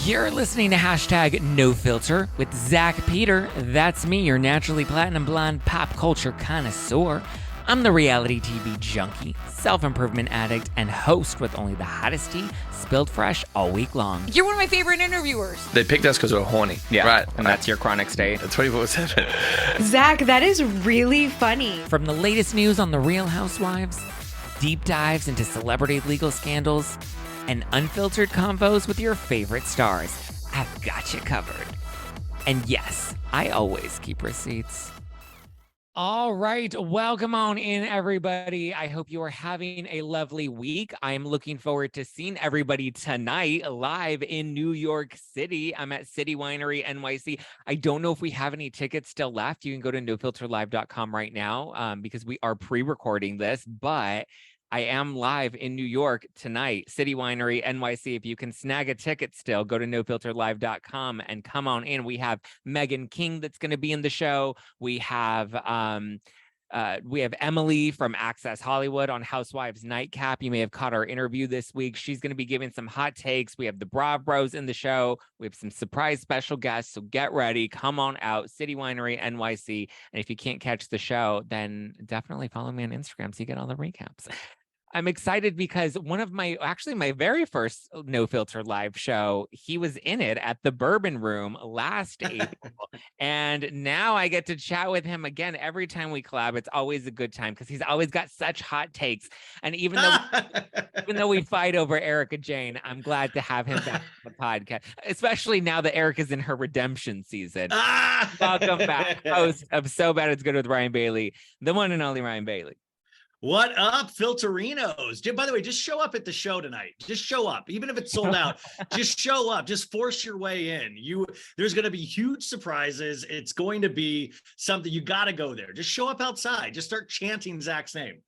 You're listening to hashtag No Filter with Zack Peter. That's me, your naturally platinum blonde pop culture connoisseur. I'm the reality TV junkie, self-improvement addict, and host with only the hottest tea spilled fresh all week long. You're one of my favorite interviewers. They picked us because we're horny. Yeah, right. And that's your chronic state. 24/7. Zach, that is really funny. From the latest news on the Real Housewives, deep dives into celebrity legal scandals, and unfiltered convos with your favorite stars, I've got you covered. And yes, I always keep receipts. All right, welcome on in, everybody. I hope you are having a lovely week. I'm looking forward to seeing everybody tonight live in New York City. I'm at City Winery NYC. I don't know if we have any tickets still left. You can go to nofilterlive.com right now because we are pre-recording this, but I am live in New York tonight, City Winery NYC. If you can snag a ticket still, go to nofilterlive.com and come on in. We have Megan King that's going to be in the show. We have Emily from Access Hollywood on Housewives Nightcap. You may have caught our interview this week. She's going to be giving some hot takes. We have the Brav Bros in the show. We have some surprise special guests. So get ready. Come on out. City Winery NYC. And if you can't catch the show, then definitely follow me on Instagram so you get all the recaps. I'm excited because one of my very first No Filter live show, he was in it at the Bourbon Room last April. And now I get to chat with him again. Every time we collab, it's always a good time because he's always got such hot takes. And even though we fight over Erica Jane, I'm glad to have him back on the podcast, especially now that Erica's in her redemption season. Welcome back, host of So Bad It's Good with Ryan Bailey, the one and only Ryan Bailey. What up, Filterinos? By the way, just show up at the show tonight. Just show up, even if it's sold out. Just show up. Just force your way in. There's going to be huge surprises. It's going to be something you got to go there. Just show up outside. Just start chanting Zach's name.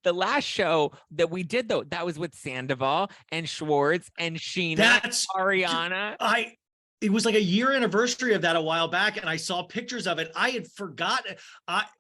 The last show that we did, though, that was with Sandoval and Schwartz and Sheena, Ariana. It was like a year anniversary of that a while back, and I saw pictures of it. I had forgotten.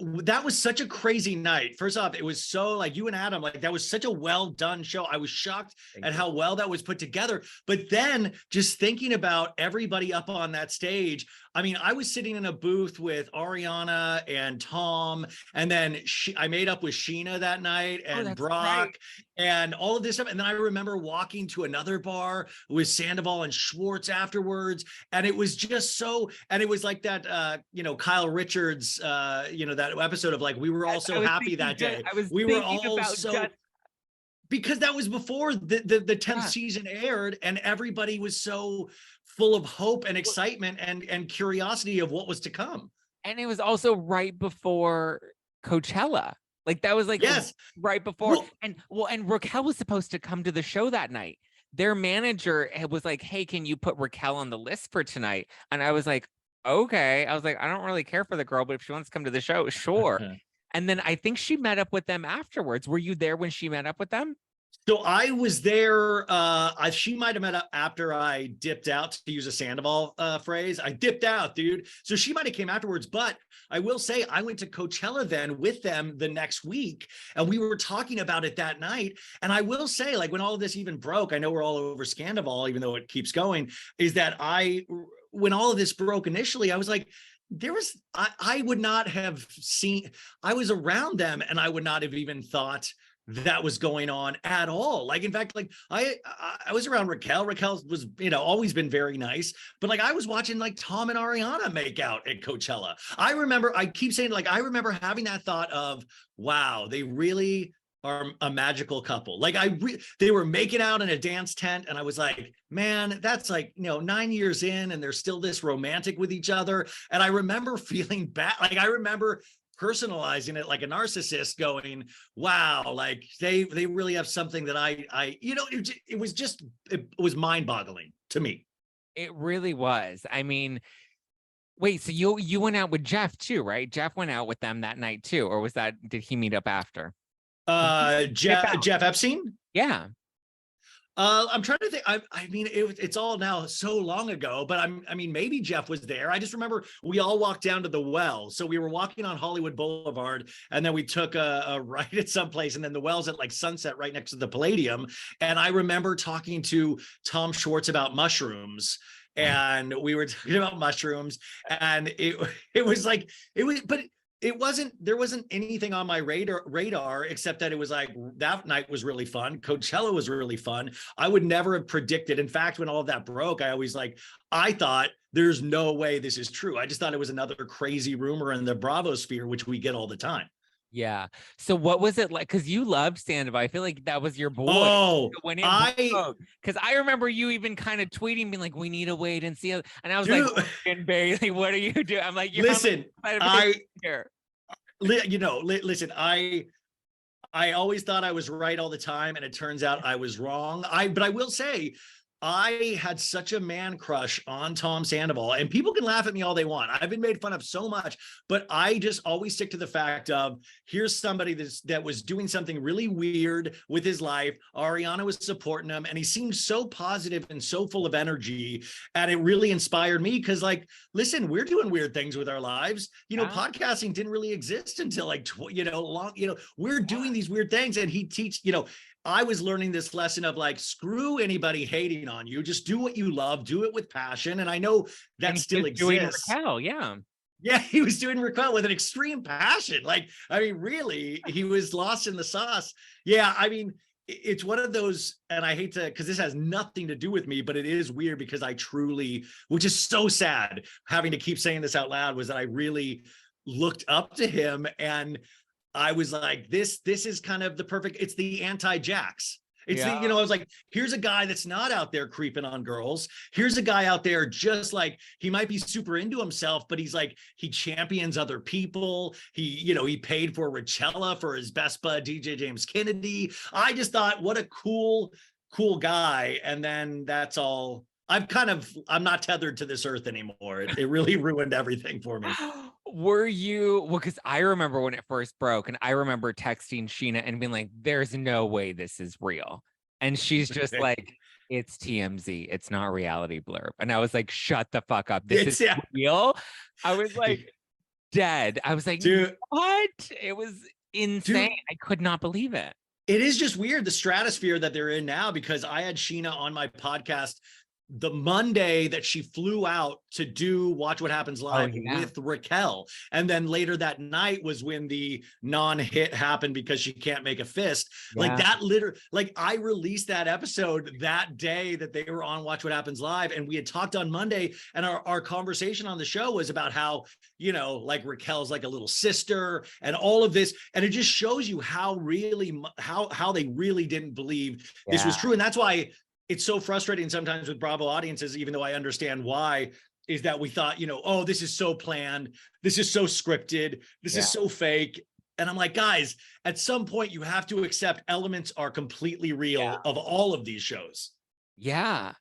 That was such a crazy night. First off, it was so like you and Adam, like that was such a well done show. I was shocked at how well that was put together. But then just thinking about everybody up on that stage, I mean, I was sitting in a booth with Ariana and Tom, and then I made up with Sheena that night and Brock and all of this stuff. And then I remember walking to another bar with Sandoval and Schwartz afterwards. And it was just so, and it was like that, Kyle Richards, that episode of like, we were all so happy that day. We were all so, because that was before the 10th season aired, and everybody was so full of hope and excitement and curiosity of what was to come. And it was also right before Coachella. Like that was like right before. And Raquel was supposed to come to the show that night. Their manager was like, hey, can you put Raquel on the list for tonight? And I was like, okay. I was like, I don't really care for the girl, but if she wants to come to the show, sure. And then I think she met up with them afterwards. Were you there when she met up with them? So I was there. She might have met up after I dipped out, to use a Sandoval phrase. I dipped out, dude. So she might have came afterwards. But I will say I went to Coachella then with them the next week, and we were talking about it that night. And I will say, like, when all of this even broke, I know we're all over Scandoval, even though it keeps going, is that when all of this broke initially, I was like, I would not have seen, I was around them and I would not have even thought that was going on at all. Like, in fact, like I was around Raquel. Raquel was, always been very nice, but like I was watching like Tom and Ariana make out at Coachella. I keep saying, like, I remember having that thought of, wow, they really are a magical couple. Like they were making out in a dance tent, and I was like, man, that's like, 9 years in and they're still this romantic with each other. And I remember feeling bad. Like I remember personalizing it like a narcissist, going, wow, like they really have something that it was mind-boggling to me. It really was. I mean, wait, so you went out with Jeff too, right? Jeff went out with them that night too, or did he meet up after? Jeff Epstein? Yeah. I'm trying to think. I mean, it's all now so long ago, but I mean, maybe Jeff was there. I just remember we all walked down to the well. So we were walking on Hollywood Boulevard, and then we took a right at some place, and then the well's at like Sunset right next to the Palladium. And I remember talking to Tom Schwartz about mushrooms. And we were talking about mushrooms, and it was like, but there wasn't anything on my radar except that it was like, that night was really fun. Coachella was really fun. I would never have predicted. In fact, when all of that broke, I thought there's no way this is true. I just thought it was another crazy rumor in the Bravo sphere, which we get all the time. Yeah. So what was it like? Because you loved Sandoval. I feel like that was your boy. Oh, when because I remember you even kind of tweeting, being like, "We need to wait and see." And I was like, "And Bailey, what are you doing?" I'm like, "Listen, listen, I always thought I was right all the time, and it turns out I was wrong. But I will say, I had such a man crush on Tom Sandoval, and people can laugh at me all they want. I've been made fun of so much, but I just always stick to the fact of, here's somebody that was doing something really weird with his life. Ariana was supporting him, and he seemed so positive and so full of energy, and it really inspired me because, like, listen, we're doing weird things with our lives. Podcasting didn't really exist until like, we're doing these weird things, and he I was learning this lesson of like, screw anybody hating on you. Just do what you love, do it with passion. And I know that still exists. Doing Raquel, yeah. Yeah, he was doing Raquel with an extreme passion. Like, I mean, really, he was lost in the sauce. Yeah, I mean, it's one of those, and I hate to, because this has nothing to do with me, but it is weird because I truly, which is so sad, having to keep saying this out loud, was that I really looked up to him, and I was like, this is kind of the perfect, it's the anti-Jax. It's I was like, here's a guy that's not out there creeping on girls. Here's a guy out there just like, he might be super into himself, but he's like, he champions other people. He paid for Rochella for his best bud, DJ James Kennedy. I just thought, what a cool guy. And then that's all. I'm not tethered to this earth anymore. It really ruined everything for me. Were you, well, because I remember when it first broke, and I remember texting Sheena and being like, there's no way this is real. And she's just like, it's TMZ. It's not reality blurb. And I was like, shut the fuck up. This is real. I was like, dead. I was like, dude, what? It was insane. Dude, I could not believe it. It is just weird, the stratosphere that they're in now, because I had Sheena on my podcast the Monday that she flew out to do Watch What Happens Live with Raquel. And then later that night was when the non-hit happened because she can't make a fist. Yeah. Like that like I released that episode that day that they were on Watch What Happens Live. And we had talked on Monday, and our conversation on the show was about how, like Raquel's like a little sister and all of this. And it just shows you how they really didn't believe this was true. And that's why it's so frustrating sometimes with Bravo audiences, even though I understand why, is that we thought, oh, this is so planned. This is so scripted. This is so fake. And I'm like, guys, at some point you have to accept elements are completely real of all of these shows. Yeah.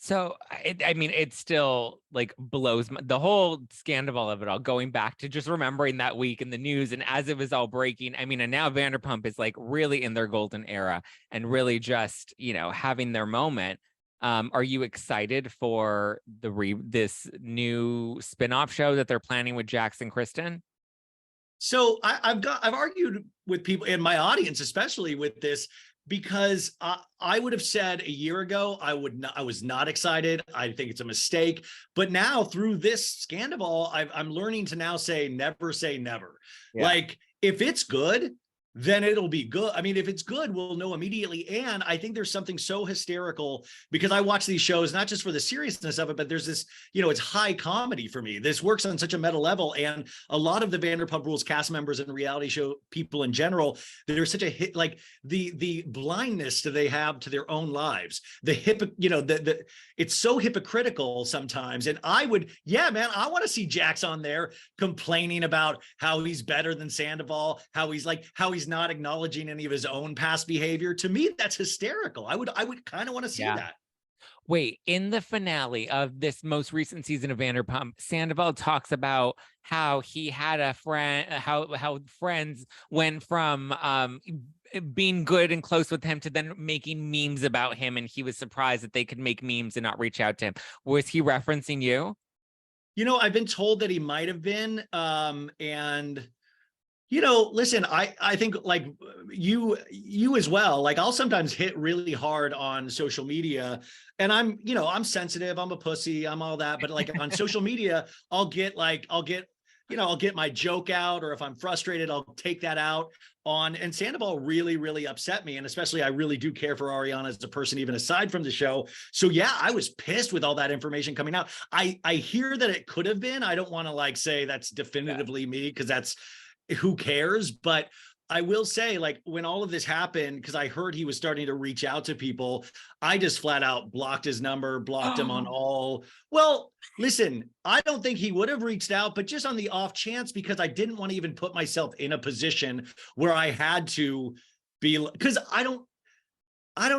So, I mean, it still like blows the whole Scandoval of it all, going back to just remembering that week in the news and as it was all breaking. I mean, and now Vanderpump is like really in their golden era and really just, having their moment. Are you excited for this new spinoff show that they're planning with Jax and Kristen? So I've argued with people in my audience, especially with this, because I would have said a year ago, I was not excited. I think it's a mistake. But now through this Scandoval, I'm learning to now say never. Yeah. Like, if it's good, then it'll be good. I mean, if it's good, we'll know immediately. And I think there's something so hysterical, because I watch these shows, not just for the seriousness of it, but there's this, it's high comedy for me. This works on such a meta level. And a lot of the Vanderpump Rules cast members and reality show people in general, there's such a hit, like the blindness that they have to their own lives. It's so hypocritical sometimes. And I want to see Jax on there complaining about how he's better than Sandoval, how he's not acknowledging any of his own past behavior. To me, that's hysterical. I would kind of want to see that. Wait, in the finale of this most recent season of Vanderpump, Sandoval talks about how he had a friend, how friends went from being good and close with him to then making memes about him, and he was surprised that they could make memes and not reach out to him. Was he referencing you? You know, I've been told that he might have been, and you know, listen, I think like you as well, like I'll sometimes hit really hard on social media, and I'm, you know, I'm sensitive, I'm a pussy, I'm all that, but like on social media, I'll get my joke out, or if I'm frustrated, I'll take that out on, and Sandoval really, really upset me. And especially, I really do care for Ariana as a person, even aside from the show. So yeah, I was pissed with all that information coming out. I hear that it could have been, I don't want to like say that's definitively me, because that's, who cares? But I will say, like, when all of this happened, because I heard he was starting to reach out to people, I just flat out blocked his number, blocked him on all. Well, listen, I don't think he would have reached out, but just on the off chance, because I didn't want to even put myself in a position where I had to be, because I don't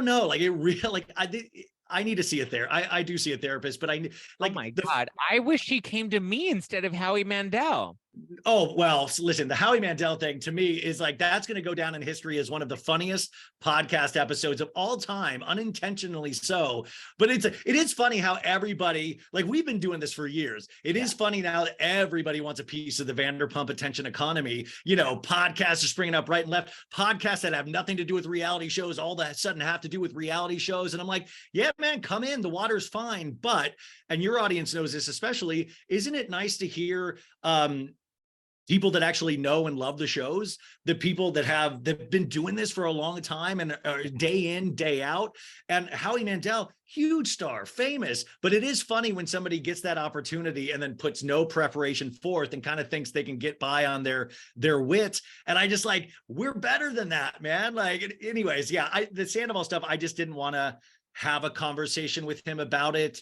know, like it really, like I need to see I do see a therapist, but I like, oh my God, I wish he came to me instead of Howie Mandel. Oh, well, listen, the Howie Mandel thing to me is like, that's going to go down in history as one of the funniest podcast episodes of all time, unintentionally so. But it is funny how everybody, like, we've been doing this for years. It is funny now that everybody wants a piece of the Vanderpump attention economy. You know, podcasts are springing up right and left, podcasts that have nothing to do with reality shows, all of a sudden have to do with reality shows. And I'm like, yeah, man, come in, the water's fine. But, and your audience knows this especially, isn't it nice to hear, people that actually know and love the shows, the people that have been doing this for a long time and day in, day out. And Howie Mandel, huge star, famous, but it is funny when somebody gets that opportunity and then puts no preparation forth and kind of thinks they can get by on their wits. And I just like, we're better than that, man. Like, anyways, yeah, the Sandoval stuff, I just didn't want to have a conversation with him about it.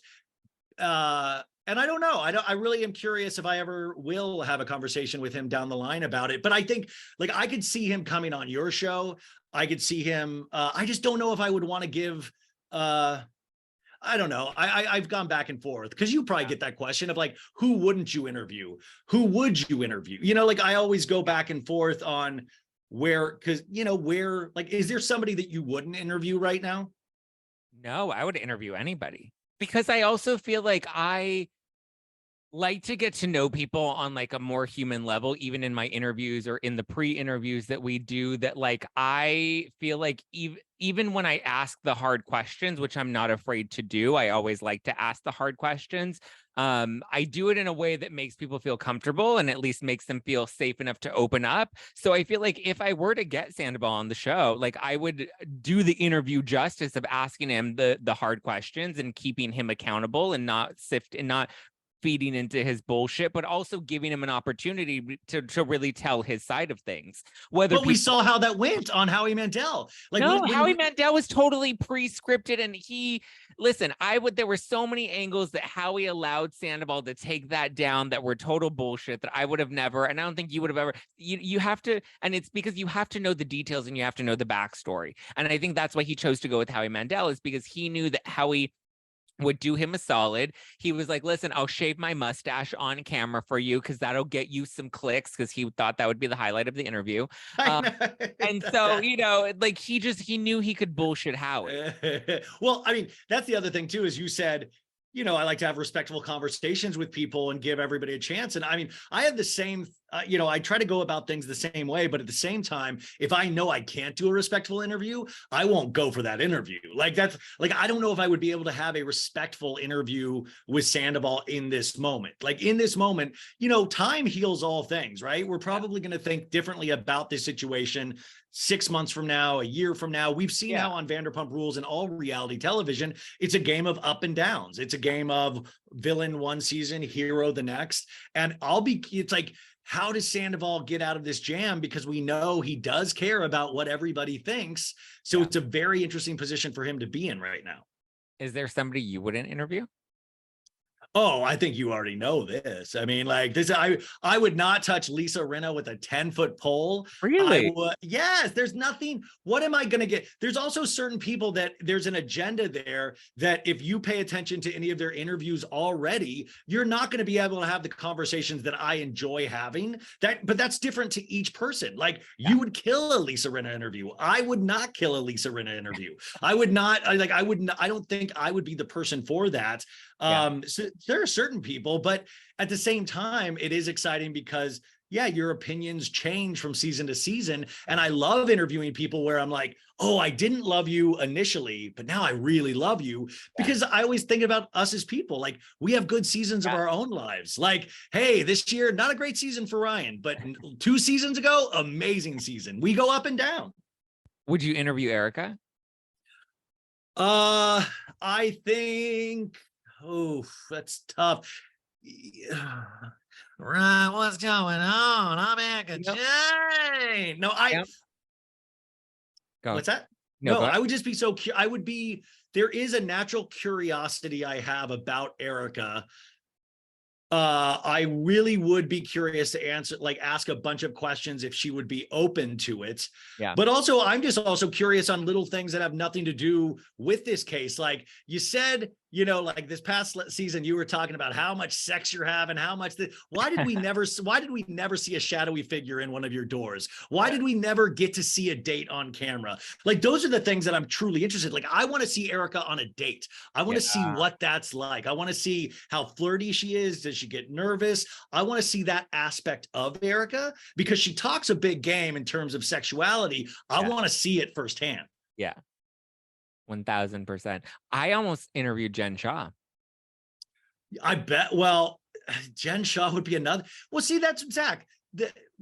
And I don't know. I really am curious if I ever will have a conversation with him down the line about it. But I think, like, I could see him coming on your show. I could see him. I just don't know if I would want to give. I don't know. I've gone back and forth, because you probably get that question of like, who wouldn't you interview? Who would you interview? You know, like I always go back and forth on where, because, you know, where, like, is there somebody that you wouldn't interview right now? No, I would interview anybody, because I also feel like I like to get to know people on like a more human level, even in my interviews or in the pre-interviews that we do, that like, I feel like even when I ask the hard questions, which I'm not afraid to do, I always like to ask the hard questions. I do it in a way that makes people feel comfortable and at least makes them feel safe enough to open up. So I feel like if I were to get Sandoval on the show, like I would do the interview justice of asking him the hard questions and keeping him accountable and not feeding into his bullshit, but also giving him an opportunity to really tell his side of things. But we saw how that went on Howie Mandel. Like, no, Howie Mandel was totally pre-scripted, and there were so many angles that Howie allowed Sandoval to take that down that were total bullshit that I would have never, and I don't think you would have ever. You have to, and it's because you have to know the details and you have to know the backstory. And I think that's why he chose to go with Howie Mandel, is because he knew that Howie would do him a solid. He was like, listen, I'll shave my mustache on camera for you, because that'll get you some clicks, because he thought that would be the highlight of the interview. And so, you know, like he knew he could bullshit Howie. Well, I mean, that's the other thing too, is you said, you know, I like to have respectful conversations with people and give everybody a chance. And I mean, I have the same, you know, I try to go about things the same way, but at the same time, if I know I can't do a respectful interview, I won't go for that interview. Like that's like, I don't know if I would be able to have a respectful interview with Sandoval in this moment. Like in this moment, you know, time heals all things, right? We're probably going to think differently about this situation 6 months from now, a year from now. We've seen how on Vanderpump Rules and all reality television, it's a game of up and downs. It's a game of villain one season, hero the next. And it's like, how does Sandoval get out of this jam? Because we know he does care about what everybody thinks. So it's a very interesting position for him to be in right now. Is there somebody you wouldn't interview? Oh, I think you already know this. I mean, like this, I would not touch Lisa Rinna with a 10-foot pole. Really? Yes, there's nothing. What am I going to get? There's also certain people that there's an agenda there that if you pay attention to any of their interviews already, you're not going to be able to have the conversations that I enjoy having. But that's different to each person. Like you would kill a Lisa Rinna interview. I would not kill a Lisa Rinna interview. I would not like, I wouldn't, I don't think I would be the person for that. So there are certain people, but at the same time, it is exciting because your opinions change from season to season. And I love interviewing people where I'm like, oh, I didn't love you initially, but now I really love you, because I always think about us as people. Like we have good seasons of our own lives. Like, hey, this year, not a great season for Ryan, but 2 seasons ago, amazing season. We go up and down. Would you interview Erica? I think, oh, that's tough. Right, what's going on? I'm Erica Jane. No, what's that? No, I would just be so there is a natural curiosity I have about Erica. I really would be curious to ask a bunch of questions if she would be open to it. Yeah. But also, I'm just also curious on little things that have nothing to do with this case. Like you said, like this past season, you were talking about how much sex you're having, how much why did we never see a shadowy figure in one of your doors? Why did we never get to see a date on camera? Like those are the things that I'm truly interested in. Like I want to see Erica on a date. I want to see what that's like. I want to see how flirty she is. Does she get nervous? I want to see that aspect of Erica because she talks a big game in terms of sexuality. I want to see it firsthand. Yeah. 1000%. I almost interviewed Jen Shah. I bet. Well, Jen Shah would be another. Well, see, that's Zach.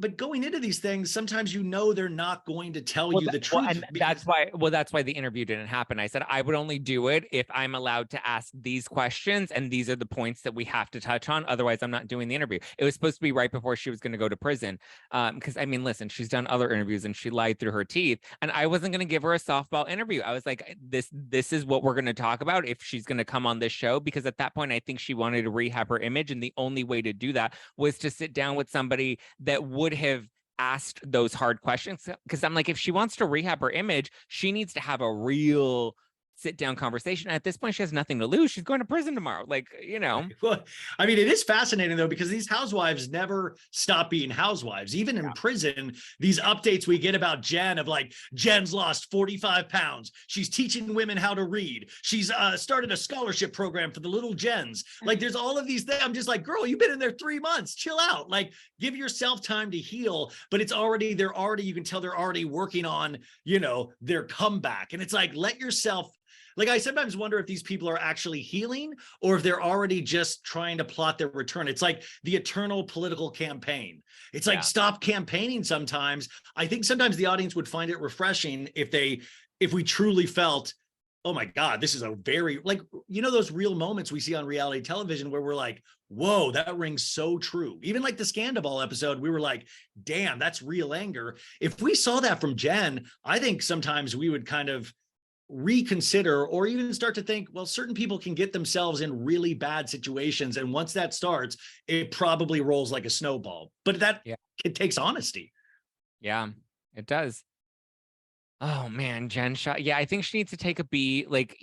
But going into these things, sometimes they're not going to tell you the truth. And that's why the interview didn't happen. I said I would only do it if I'm allowed to ask these questions, and these are the points that we have to touch on. Otherwise, I'm not doing the interview. It was supposed to be right before she was going to go to prison. Because I mean, listen, she's done other interviews and she lied through her teeth, and I wasn't going to give her a softball interview. I was like, this is what we're going to talk about if she's going to come on this show, because at that point, I think she wanted to rehab her image, and the only way to do that was to sit down with somebody that would have asked those hard questions. Because I'm like, if she wants to rehab her image, she needs to have a real sit down conversation. At this point, she has nothing to lose. She's going to prison tomorrow. Like, Well, I mean, it is fascinating though, because these housewives never stop being housewives. Even in prison, these updates we get about Jen of like, Jen's lost 45 pounds. She's teaching women how to read. She's started a scholarship program for the little Jens. Like there's all of these things. I'm just like, girl, you've been in there 3 months. Chill out. Like give yourself time to heal. But you can tell they're already working on, their comeback. And it's like, let yourself. Like I sometimes wonder if these people are actually healing or if they're already just trying to plot their return. It's like the eternal political campaign. It's like, stop campaigning sometimes. I think sometimes the audience would find it refreshing if we truly felt, oh my God, this is a very, like, those real moments we see on reality television where we're like, whoa, that rings so true. Even like the Scandoval episode, we were like, damn, that's real anger. If we saw that from Jen, I think sometimes we would kind of reconsider or even start to think, well, certain people can get themselves in really bad situations. And once that starts, it probably rolls like a snowball. But it takes honesty. Yeah, it does. Oh man, Jen Shah. Yeah, I think she needs to take a beat, like,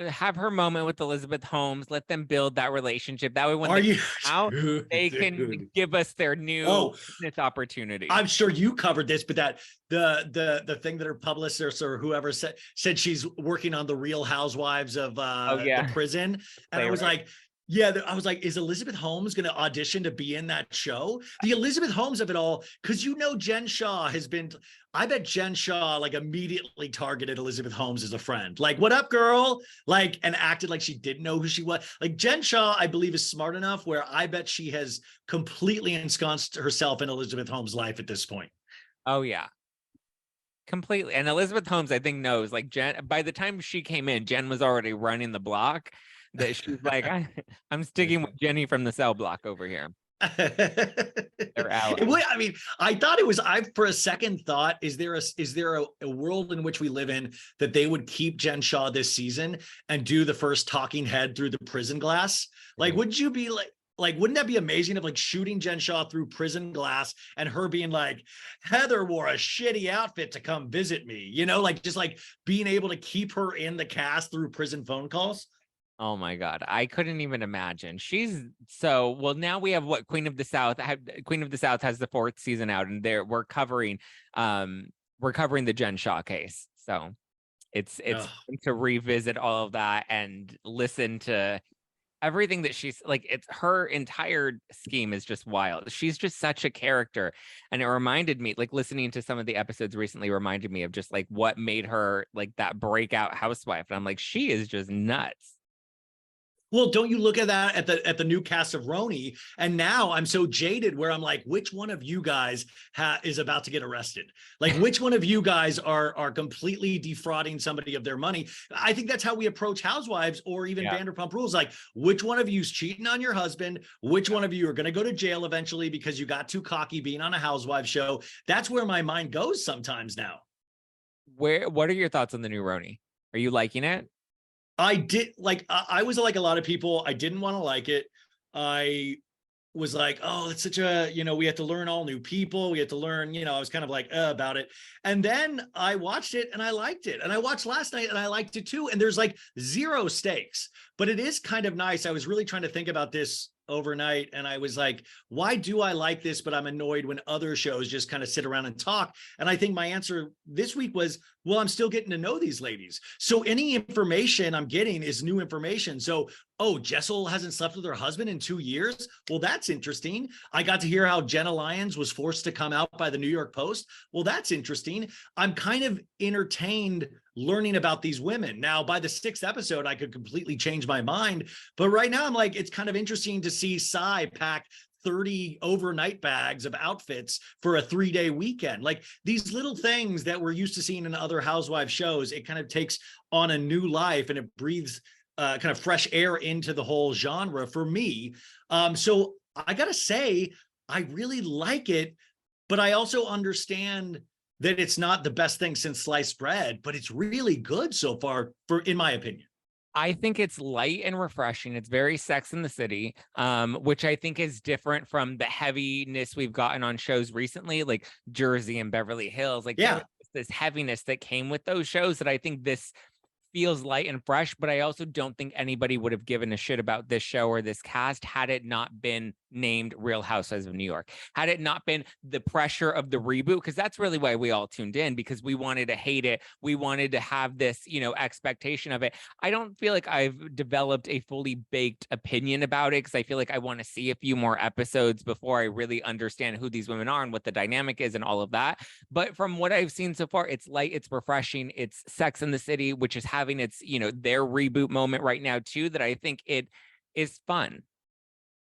have her moment with Elizabeth Holmes, let them build that relationship. That way when they come out, they can give us their new business opportunity. I'm sure you covered this, but that the thing that her publicist or whoever said she's working on the Real Housewives of the prison. And I was like, I was like, is Elizabeth Holmes going to audition to be in that show? The Elizabeth Holmes of it all, because Jen Shah I bet Jen Shah like immediately targeted Elizabeth Holmes as a friend. Like, what up, girl? Like, and acted like she didn't know who she was. Like Jen Shah, I believe, is smart enough where I bet she has completely ensconced herself in Elizabeth Holmes' life at this point. Oh, yeah. Completely. And Elizabeth Holmes, I think, knows, like, Jen, by the time she came in, Jen was already running the block. That she's like, I'm sticking with Jenny from the cell block over here. They're allies. I mean, I thought it was. I for a second thought, is there a world in which we live in that they would keep Jen Shah this season and do the first talking head through the prison glass? Like, would you be like, wouldn't that be amazing if like shooting Jen Shah through prison glass and her being like, Heather wore a shitty outfit to come visit me, you know, like just like being able to keep her in the cast through prison phone calls. Oh my God. I couldn't even imagine. She's so well. Now we have what Queen of the South. Queen of the South has the 4th season out, and we're covering the Jen Shah case. So it's fun to revisit all of that and listen to everything that she's like. It's her entire scheme is just wild. She's just such a character. And it reminded me, like listening to some of the episodes recently reminded me of just like what made her like that breakout housewife. And I'm like, she is just nuts. Well, don't you look at that at the new cast of RHONY? And now I'm so jaded where I'm like, which one of you guys is about to get arrested? Like, which one of you guys are completely defrauding somebody of their money? I think that's how we approach Housewives or even Vanderpump Rules. Like, which one of you is cheating on your husband? Which one of you are going to go to jail eventually because you got too cocky being on a Housewives show? That's where my mind goes sometimes now. What are your thoughts on the new RHONY? Are you liking it? I did like, I was like a lot of people. I didn't want to like it. I was like, oh, it's such a, you know, we have to learn all new people. We have to learn, you know, I was kind of like about it. And then I watched it and I liked it. And I watched last night and I liked it too. And there's like 0 stakes, but it is kind of nice. I was really trying to think about this overnight. And I was like, why do I like this? But I'm annoyed when other shows just kind of sit around and talk. And I think my answer this week was, well, I'm still getting to know these ladies. So any information I'm getting is new information. So, oh, Jessel hasn't slept with her husband in 2 years. Well, that's interesting. I got to hear how Jenna Lyons was forced to come out by the New York Post. Well, that's interesting. I'm kind of entertained learning about these women. Now, by the 6th episode, I could completely change my mind. But right now I'm like, it's kind of interesting to see Sai pack 30 overnight bags of outfits for a 3-day weekend. Like these little things that we're used to seeing in other Housewives shows, it kind of takes on a new life and it breathes kind of fresh air into the whole genre for me. So I gotta say, I really like it, but I also understand that it's not the best thing since sliced bread, but it's really good so far, in my opinion. I think it's light and refreshing. It's very Sex in the City, which I think is different from the heaviness we've gotten on shows recently, like Jersey and Beverly Hills. Like, there was this heaviness that came with those shows that I think this feels light and fresh, but I also don't think anybody would have given a shit about this show or this cast had it not been named Real Housewives of New York, had it not been the pressure of the reboot, because that's really why we all tuned in, because we wanted to hate it. We wanted to have this, you know, expectation of it. I don't feel like I've developed a fully baked opinion about it, because I feel like I want to see a few more episodes before I really understand who these women are and what the dynamic is and all of that. But from what I've seen so far, it's light, it's refreshing, it's Sex in the City, which is having its, you know, their reboot moment right now too, that I think it is fun.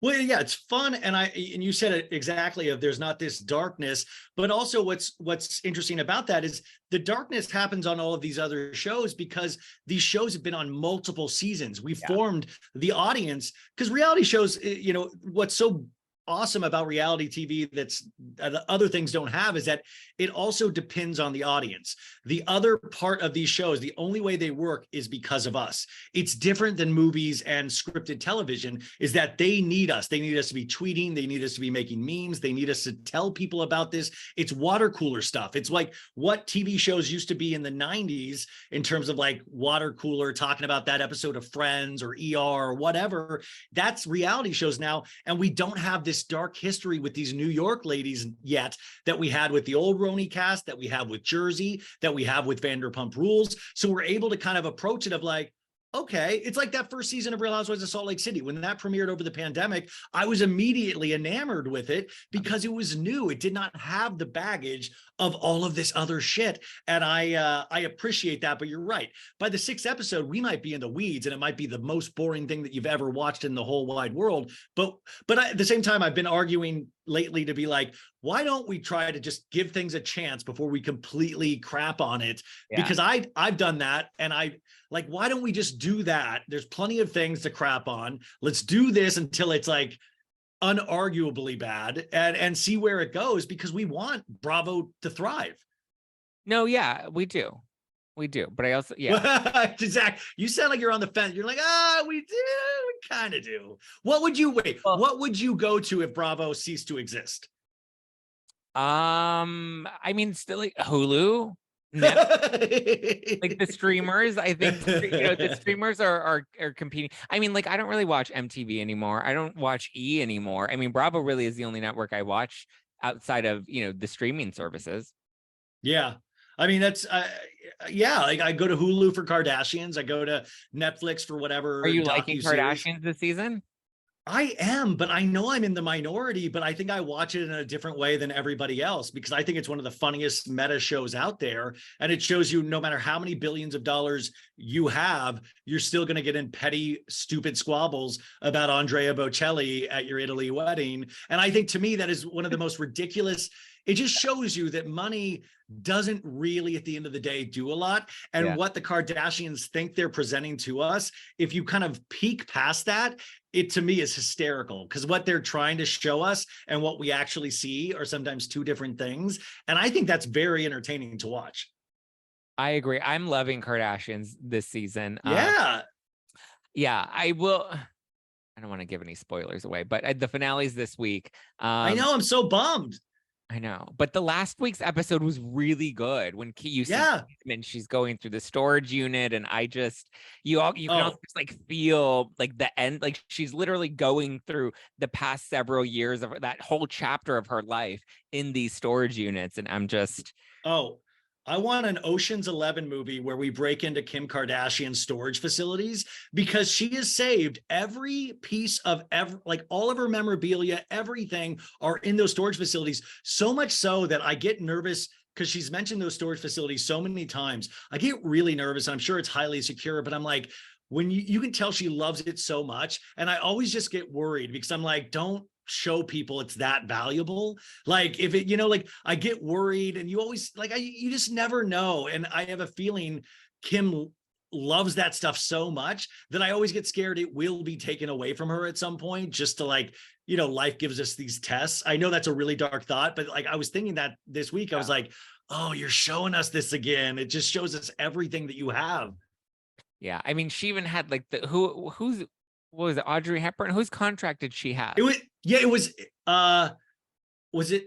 Well, yeah, it's fun. And you said it exactly, of there's not this darkness, but also what's interesting about that is the darkness happens on all of these other shows because these shows have been on multiple seasons. We formed the audience, because reality shows, you know, what's so awesome about reality TV that's other things don't have is that it also depends on the audience. The other part of these shows, the only way they work is because of us. It's different than movies and scripted television, is that they need us. They need us to be tweeting. They need us to be making memes. They need us to tell people about this. It's water cooler stuff. It's like what TV shows used to be in the 90s in terms of like water cooler, talking about that episode of Friends or ER or whatever. That's reality shows now. And we don't have this dark history with these New York ladies yet that we had with the old RHONY cast, that we have with Jersey, that we have with Vanderpump Rules. So we're able to kind of approach it of like, okay, it's like that first season of Real Housewives of Salt Lake City. When that premiered over the pandemic, I was immediately enamored with it because it was new. It did not have the baggage of all of this other shit. And I appreciate that, but you're right. By the 6th episode, we might be in the weeds and it might be the most boring thing that you've ever watched in the whole wide world. But at the same time, I've been arguing lately to be like, why don't we try to just give things a chance before we completely crap on it? Because I've done that. And why don't we just do that? There's plenty of things to crap on. Let's do this until it's like, unarguably bad and see where it goes, because we want Bravo to thrive. No, yeah, we do. We do. But I also, yeah. Zach, you sound like you're on the fence. You're like, we do. We kind of do. What would you go to if Bravo ceased to exist? I mean, still like Hulu, Netflix, like the streamers. I think the streamers are competing. I mean, like I don't really watch MTV anymore. I don't watch E anymore. I mean, Bravo really is the only network I watch outside of the streaming services. Yeah. I mean, that's like I go to Hulu for Kardashians. I go to Netflix for whatever. Are you liking Kardashians this season? I am, but I know I'm in the minority, but I think I watch it in a different way than everybody else, because I think it's one of the funniest meta shows out there. And it shows you no matter how many billions of dollars you have, you're still going to get in petty, stupid squabbles about Andrea Bocelli at your Italy wedding. And I think to me, that is one of the most ridiculous. It just shows you that money doesn't really, at the end of the day, do a lot. And what the Kardashians think they're presenting to us, if you kind of peek past that, it to me is hysterical, because what they're trying to show us and what we actually see are sometimes two different things. And I think that's very entertaining to watch. I agree. I'm loving Kardashians this season. Yeah. I will. I don't want to give any spoilers away, but the finale's this week. I know. I'm so bummed. I know, but the last week's episode was really good when you see and she's going through the storage unit, and I just you can also just like feel like the end, like she's literally going through the past several years of that whole chapter of her life in these storage units, and I'm just I want an Ocean's 11 movie where we break into Kim Kardashian's storage facilities, because she has saved every piece of all of her memorabilia, everything are in those storage facilities. So much so that I get nervous, because she's mentioned those storage facilities so many times. I get really nervous. I'm sure it's highly secure, but I'm like, when you can tell she loves it so much. And I always just get worried, because I'm like, don't show people it's that valuable. Like if it, like I get worried, and you always you just never know. And I have a feeling Kim loves that stuff so much that I always get scared it will be taken away from her at some point, just to life gives us these tests. I know that's a really dark thought, but I was thinking that this week. I was like, oh, you're showing us this again. It just shows us everything that you have. Yeah. I mean, she even had who's what was it, Audrey Hepburn? Whose contract did she have? Was it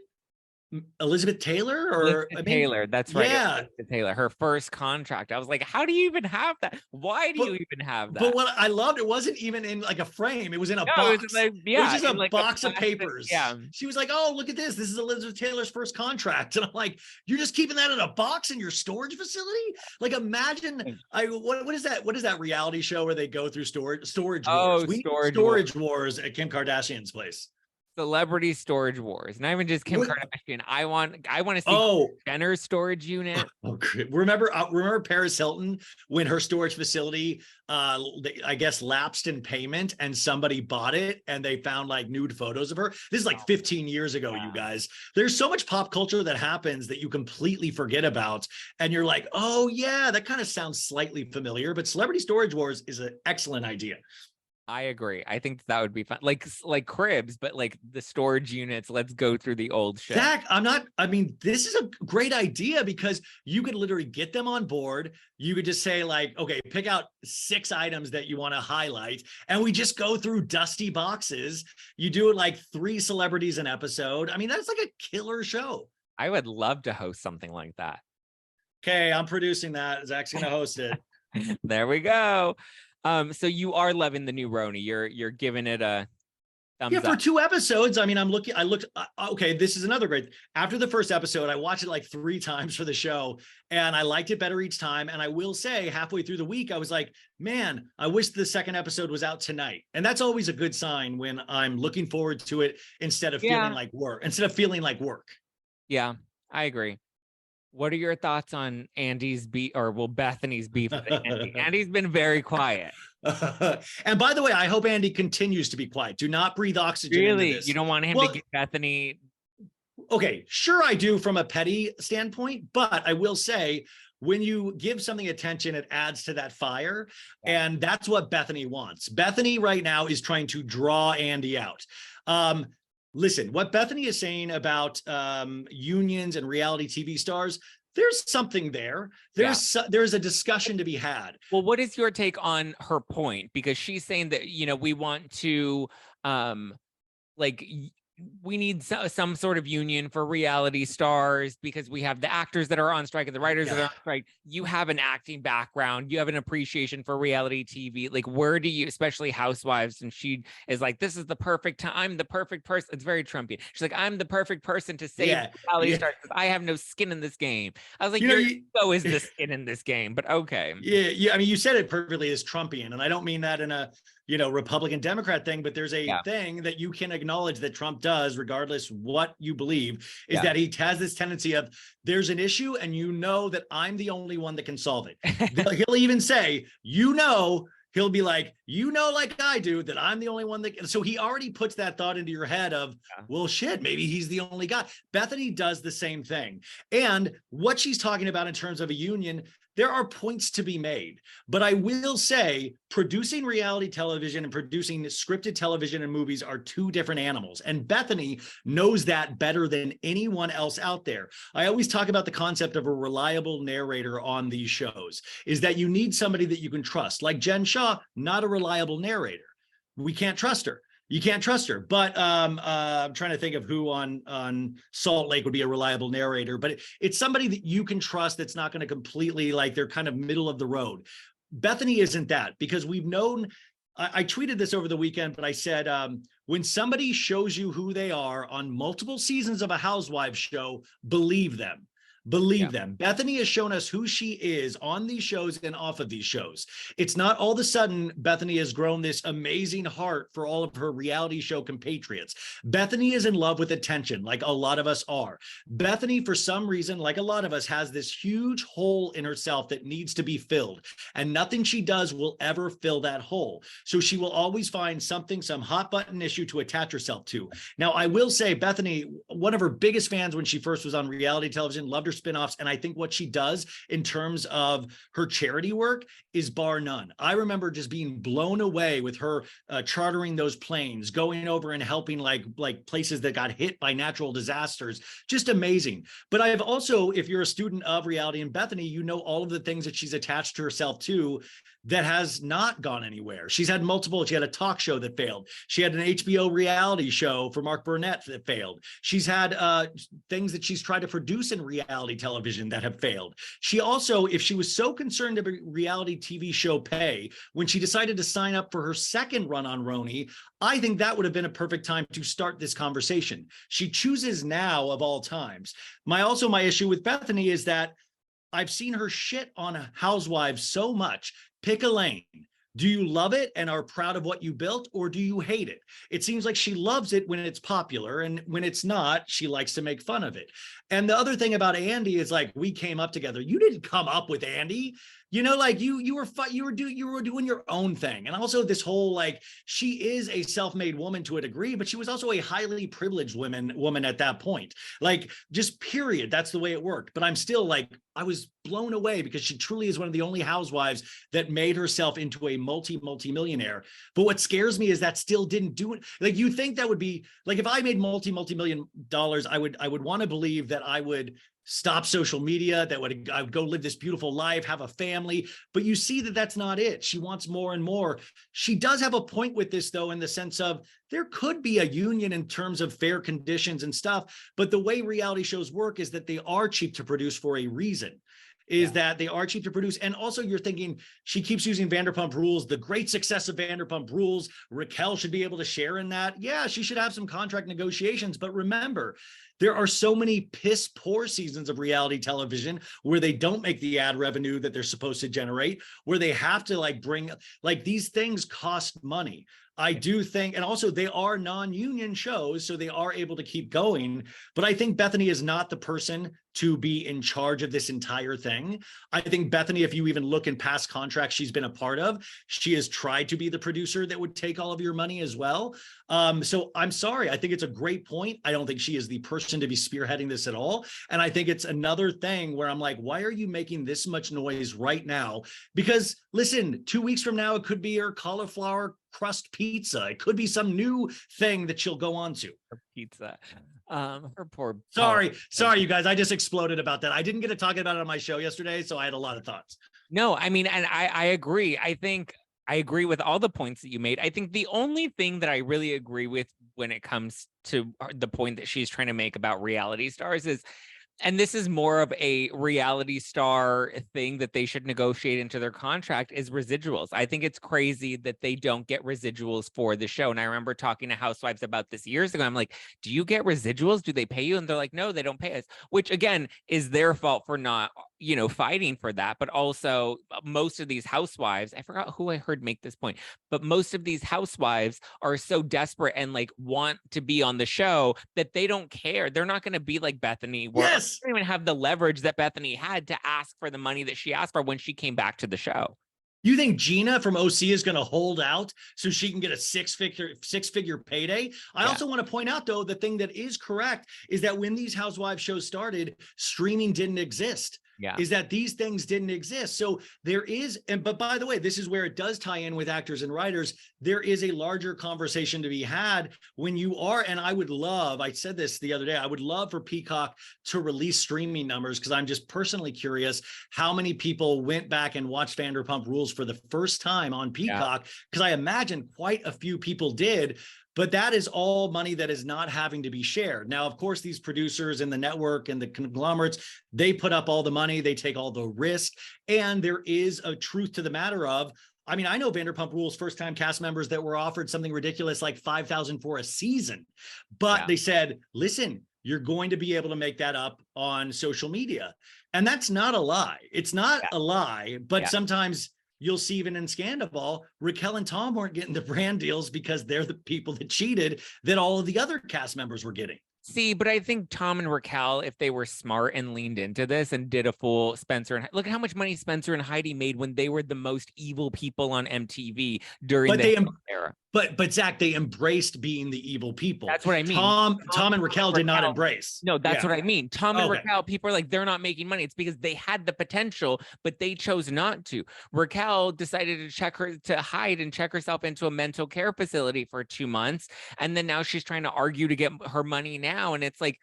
Elizabeth Taylor or Taylor? That's right. Yeah. Elizabeth Taylor, her first contract. I was like, how do you even have that? Why do you even have that? But what I loved, it wasn't even in a frame. It was in a box. It was just a box of papers. Yeah. She was like, oh, look at this. This is Elizabeth Taylor's first contract. And I'm like, you're just keeping that in a box in your storage facility? Like, imagine, what is that? What is that reality show where they go through storage wars? Storage wars at Kim Kardashian's place. Celebrity storage wars, not even just Kim Kardashian. I want to see Jenner's storage unit. Remember Paris Hilton, when her storage facility, I guess, lapsed in payment, and somebody bought it, and they found nude photos of her. This is 15 years ago, you guys. There's so much pop culture that happens that you completely forget about, and you're like, oh yeah, that kind of sounds slightly familiar. But celebrity storage wars is an excellent idea. I agree. I think that would be fun. Like cribs, but the storage units. Let's go through the old shit. Zach, this is a great idea, because you could literally get them on board. You could just say okay, pick out 6 items that you want to highlight, and we just go through dusty boxes. You do it 3 celebrities an episode. I mean, that's a killer show. I would love to host something like that. Okay, I'm producing that. Zach's going to host it. There we go. So you are loving the new RHONY. You're giving it a thumbs up. For 2 episodes. I mean, okay, this is another great. After the first episode, I watched it 3 times for the show, and I liked it better each time. And I will say, halfway through the week, I was like, man, I wish the second episode was out tonight. And that's always a good sign when I'm looking forward to it instead of feeling like work. Yeah, I agree. What are your thoughts on Andy's beef, or Bethenny's beef with Andy? Andy's been very quiet. And by the way, I hope Andy continues to be quiet. Do not breathe oxygen into this. You don't want him to get Bethenny? Okay, sure I do from a petty standpoint, but I will say when you give something attention, it adds to that fire. And that's what Bethenny wants. Bethenny right now is trying to draw Andy out. Listen, what Bethenny is saying about unions and reality TV stars, there's something there. There's a discussion to be had. Well, what is your take on her point? Because she's saying that, you know, we want to we need some sort of union for reality stars because we have the actors that are on strike and the writers that are on strike. You have an acting background. You have an appreciation for reality TV. Like, where do you, especially Housewives, and she is like, this is the perfect time. I'm the perfect person. It's very Trumpian. She's like, I'm the perfect person to save reality stars because I have no skin in this game. I was like, your ego is the skin in this game, but okay. Yeah. I mean, you said it perfectly as Trumpian, and I don't mean that in a, you know, Republican Democrat thing, but there's a thing that you can acknowledge that Trump does, regardless what you believe, is that he has this tendency of, there's an issue and you know that I'm the only one that can solve it. He'll even say, you know, he'll be like, you know, like I do, that I'm the only one that can. So he already puts that thought into your head of, well, shit, maybe he's the only guy. Bethenny does the same thing. And what she's talking about in terms of a union, there are points to be made, but I will say producing reality television and producing scripted television and movies are two different animals. And Bethenny knows that better than anyone else out there. I always talk about the concept of a reliable narrator on these shows, is that you need somebody that you can trust. Like Jen Shah, not a reliable narrator. We can't trust her. You can't trust her, but I'm trying to think of who on Salt Lake would be a reliable narrator, but it's somebody that you can trust that's not going to completely, like, they're kind of middle of the road. Bethenny isn't that, because we've known, I tweeted this over the weekend, but I said, when somebody shows you who they are on multiple seasons of a Housewives show, believe them. Believe them. Bethenny has shown us who she is on these shows and off of these shows. It's not all of a sudden Bethenny has grown this amazing heart for all of her reality show compatriots. Bethenny is in love with attention, like a lot of us are. Bethenny, for some reason, like a lot of us, has this huge hole in herself that needs to be filled, and nothing she does will ever fill that hole. So she will always find something, some hot button issue to attach herself to. Now, I will say Bethenny, one of her biggest fans when she first was on reality television, loved her spinoffs, and I think what she does in terms of her charity work is bar none. I remember just being blown away with her chartering those planes, going over and helping like places that got hit by natural disasters. Just amazing. But I've also, if you're a student of reality and Bethenny, you know all of the things that she's attached to herself to that has not gone anywhere. She's had multiple. She had a talk show that failed. She had an HBO reality show for Mark Burnett that failed. She's had things that she's tried to produce in reality television that have failed. She also, if she was so concerned about reality TV show pay, when she decided to sign up for her second run on RHONY, I think that would have been a perfect time to start this conversation. She chooses now of all times. My issue with Bethenny is that I've seen her shit on Housewives so much. Pick a lane. Do you love it and are proud of what you built, or do you hate it? It seems like she loves it when it's popular, and when it's not, she likes to make fun of it. And the other thing about Andy is, like, we came up together. You didn't come up with Andy. You know, like you were doing your own thing. And also this whole, like, she is a self-made woman to a degree, but she was also a highly privileged woman at that point. Like, just period. That's the way it worked. But I'm still, like, I was blown away because she truly is one of the only housewives that made herself into a multi-millionaire. But what scares me is that still didn't do it. Like, you think that would be like, if I made multi-million dollars, I would want to believe that I would stop social media, I would go live this beautiful life, have a family. But you see that that's not it. She wants more and more. She does have a point with this, though, in the sense of there could be a union in terms of fair conditions and stuff. But the way reality shows work is that they are cheap to produce for a reason. That they are cheap to produce. And also, you're thinking, she keeps using Vanderpump Rules, the great success of Vanderpump Rules. Raquel should be able to share in that. Yeah, she should have some contract negotiations. But remember, there are so many piss poor seasons of reality television where they don't make the ad revenue that they're supposed to generate, where they have to bring, these things cost money. I do think, and also they are non-union shows, so they are able to keep going. But I think Bethenny is not the person to be in charge of this entire thing. I think Bethenny, if you even look in past contracts she's been a part of, she has tried to be the producer that would take all of your money as well. So I'm sorry. I think it's a great point. I don't think she is the person person to be spearheading this at all. And I think it's another thing where I'm like, why are you making this much noise right now? Because listen, 2 weeks from now, it could be her cauliflower crust pizza. It could be some new thing that she'll go on to. Her pizza. Her poor. Sorry, you guys. I just exploded about that. I didn't get to talk about it on my show yesterday, so I had a lot of thoughts. No, I mean, and I agree. I think I agree with all the points that you made. I think the only thing that I really agree with when it comes to the point that she's trying to make about reality stars is, and this is more of a reality star thing that they should negotiate into their contract, is residuals. I think it's crazy that they don't get residuals for the show. And I remember talking to Housewives about this years ago. I'm like, do you get residuals? Do they pay you? And they're like, no, they don't pay us, which again is their fault for not, fighting for that. But also most of these housewives, I forgot who I heard make this point, but most of these housewives are so desperate and like want to be on the show that they don't care. They're not going to be like Bethenny, where Yes. they don't even have the leverage that Bethenny had to ask for the money that she asked for when she came back to the show. You think Gina from OC is going to hold out so she can get a six-figure payday? I also want to point out, though, the thing that is correct is that when these Housewives shows started, streaming didn't exist. Is that these things didn't exist. So there is, but by the way, this is where it does tie in with actors and writers. There is a larger conversation to be had when you are, and I would love, I said this the other day, I would love for Peacock to release streaming numbers, because I'm just personally curious how many people went back and watched Vanderpump Rules for the first time on Peacock, because I imagine quite a few people did. But that is all money that is not having to be shared. Now, of course, these producers and the network and the conglomerates, they put up all the money, they take all the risk. And there is a truth to the matter of, I mean, I know Vanderpump Rules first-time cast members that were offered something ridiculous like $5,000 for a season. But they said, listen, you're going to be able to make that up on social media. And that's not a lie. It's not a lie, but sometimes you'll see even in Scandoval, Raquel and Tom weren't getting the brand deals because they're the people that cheated that all of the other cast members were getting. See, but I think Tom and Raquel, if they were smart and leaned into this and did a full Spencer and look at how much money Spencer and Heidi made when they were the most evil people on MTV during the era. But Zach, they embraced being the evil people. That's what I mean. Tom and Raquel did not embrace. No, that's what I mean. Tom and Raquel, people are like, they're not making money. It's because they had the potential, but they chose not to. Raquel decided to hide and check herself into a mental care facility for 2 months. And then now she's trying to argue to get her money now. And it's like,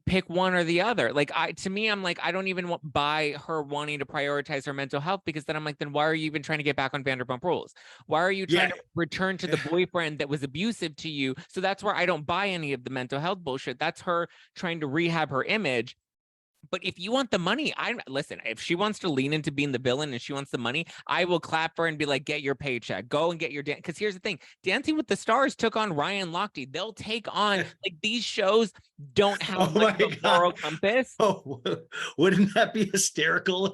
pick one or the other. Like I'm like, I don't even buy her wanting to prioritize her mental health, because then I'm like, then why are you even trying to get back on Vanderpump Rules? Why are you trying to return to the boyfriend that was abusive to you? So that's where I don't buy any of the mental health bullshit. That's her trying to rehab her image. But if you want the money, listen, if she wants to lean into being the villain and she wants the money, I will clap for her and be like, get your paycheck, go and get your dance. Because here's the thing, Dancing with the Stars took on Ryan Lochte. They'll take on, like, these shows don't have like a moral compass. Oh, wouldn't that be hysterical?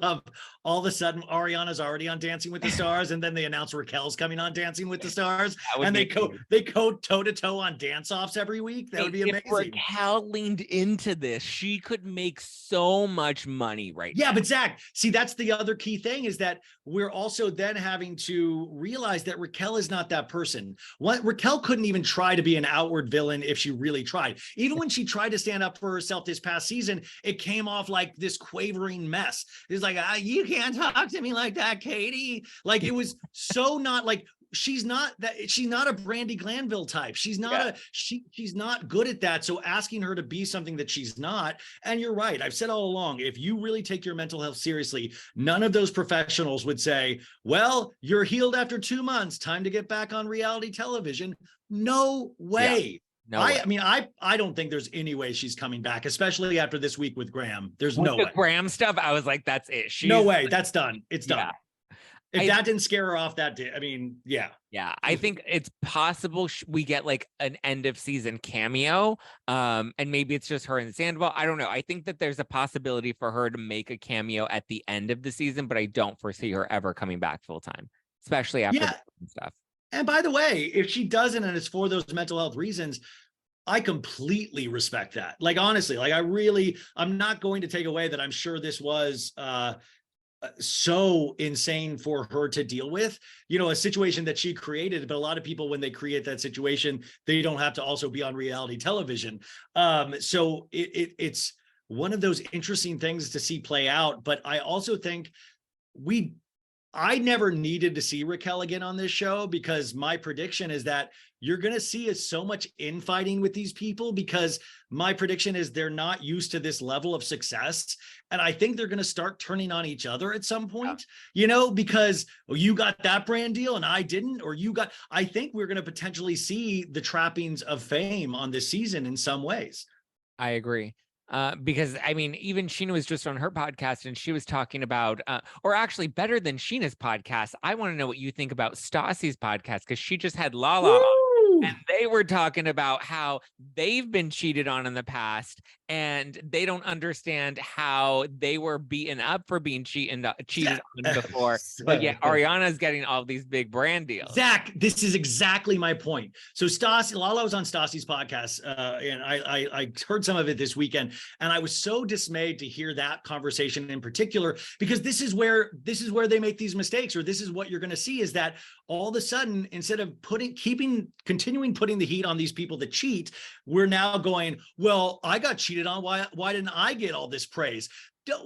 All of a sudden Ariana's already on Dancing with the Stars, and then they announce Raquel's coming on Dancing with the Stars, and they go toe to toe on dance-offs every week. That would be amazing. If Raquel leaned into this, she could make so much money right now. But Zach, see, that's the other key thing, is that we're also then having to realize that Raquel is not that person. Raquel couldn't even try to be an outward villain if she really tried. Even when she tried to stand up for herself this past season, it came off like this quavering mess. It's like, you can't talk to me like that, Katie. Like, it was so not like, she's not a Brandy Glanville type. She's not she's not good at that. So asking her to be something that she's not, and you're right. I've said all along, if you really take your mental health seriously, none of those professionals would say, well, you're healed after 2 months, time to get back on reality television. No way. No way. I mean, I don't think there's any way she's coming back, especially after this week with Graham. There's no way. Graham stuff, I was like, that's it. No way. That's done. It's done. If that didn't scare her off that day, I mean, yeah. I think it's possible we get like an end of season cameo, and maybe it's just her and Sandoval. I don't know. I think that there's a possibility for her to make a cameo at the end of the season, but I don't foresee her ever coming back full time, especially after the stuff. And by the way, if she doesn't, and it's for those mental health reasons, I completely respect that. Like, honestly, like I'm not going to take away that I'm sure this was so insane for her to deal with, a situation that she created. But a lot of people, when they create that situation, they don't have to also be on reality television. So it's one of those interesting things to see play out. But I also think I never needed to see Raquel again on this show, because my prediction is that you're going to see so much infighting with these people, because my prediction is they're not used to this level of success. And I think they're going to start turning on each other at some point, because you got that brand deal and I didn't, or I think we're going to potentially see the trappings of fame on this season in some ways. I agree. Because I mean, even Sheena was just on her podcast and she was talking about, or actually better than Sheena's podcast, I want to know what you think about Stassi's podcast, because she just had Lala on, and they were talking about how they've been cheated on in the past and they don't understand how they were beaten up for being cheated on before. But yeah, Ariana's getting all these big brand deals. Zach, this is exactly my point. So Lala was on Stassi's podcast, and I heard some of it this weekend, and I was so dismayed to hear that conversation in particular, because this is where they make these mistakes, or this is what you're going to see, is that all of a sudden, instead of continuing putting the heat on these people that cheat, we're now going, well, I got cheated on. Why didn't I get all this praise?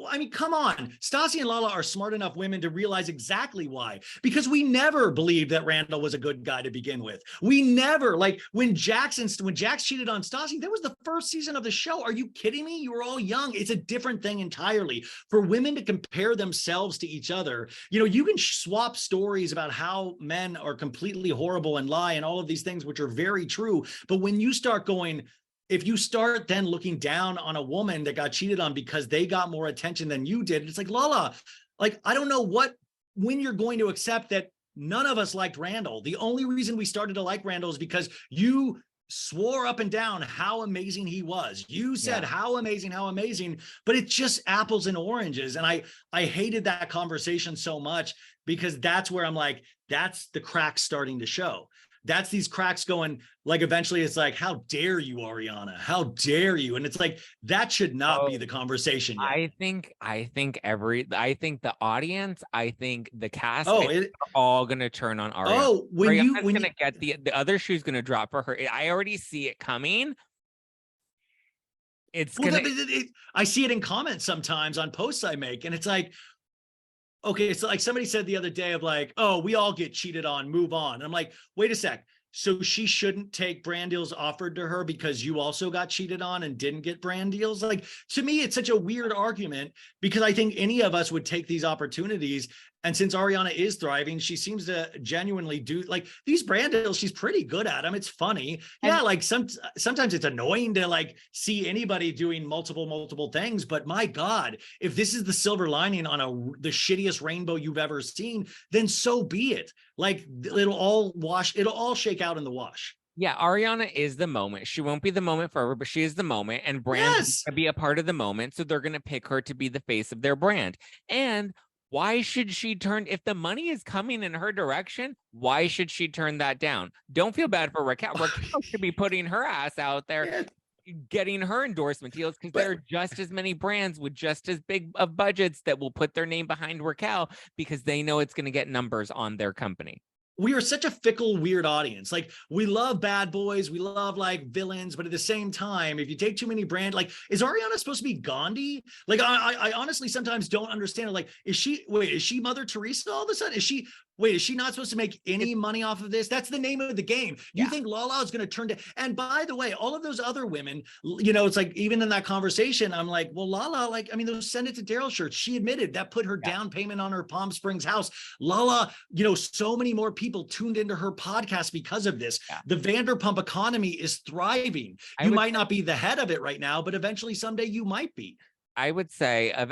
I mean, come on. Stassi and Lala are smart enough women to realize exactly why. Because we never believed that Randall was a good guy to begin with. We never, like when Jax cheated on Stassi, that was the first season of the show. Are you kidding me? You were all young. It's a different thing entirely. For women to compare themselves to each other, you can swap stories about how men are completely horrible and lie and all of these things, which are very true. But when you start going, if you start then looking down on a woman that got cheated on because they got more attention than you did, it's like, Lala, like, I don't know when you're going to accept that none of us liked Randall. The only reason we started to like Randall is because you swore up and down how amazing he was. You said how amazing, but it's just apples and oranges. And I hated that conversation so much, because that's where I'm like, that's the cracks starting to show. That's these cracks going, like, eventually it's like, how dare you, Ariana? How dare you? And it's like, that should not be the conversation yet. I think the audience, I think the cast are all going to turn on Ariana. Ariana's going to get the other shoe's going to drop for her. I already see it coming. I see it in comments sometimes on posts I make, and it's like, okay, it's like somebody said the other day of like, oh, we all get cheated on, move on. And I'm like, wait a sec. So she shouldn't take brand deals offered to her because you also got cheated on and didn't get brand deals? Like, to me, it's such a weird argument, because I think any of us would take these opportunities. And since Ariana is thriving, she seems to genuinely do, like, these brand deals, she's pretty good at them. It's funny. Yeah, like sometimes it's annoying to like see anybody doing multiple things. But my God, if this is the silver lining on the shittiest rainbow you've ever seen, then so be it. Like, it'll all shake out in the wash. Yeah, Ariana is the moment. She won't be the moment forever, but she is the moment. And brands going to be a part of the moment. So they're going to pick her to be the face of their brand. And why should she turn, if the money is coming in her direction, why should she turn that down? Don't feel bad for Raquel. Raquel should be putting her ass out there, getting her endorsement deals, because there are just as many brands with just as big of budgets that will put their name behind Raquel, because they know it's going to get numbers on their company. We are such a fickle, weird audience. Like, we love bad boys, we love like villains, but at the same time, if you take too many brands, like, is Ariana supposed to be Gandhi? Like, I honestly sometimes don't understand. Like, is she Mother Teresa all of a sudden? Is she not supposed to make any money off of this? That's the name of the game. You think Lala is going to turn to, and by the way, all of those other women, it's like, even in that conversation, I'm like, well, Lala, like, I mean, those Send It to Daryl shirts, she admitted that put her down payment on her Palm Springs house. Lala, so many more people tuned into her podcast because of this. The Vanderpump economy is thriving. You might not be the head of it right now, but eventually someday you might be. I would say of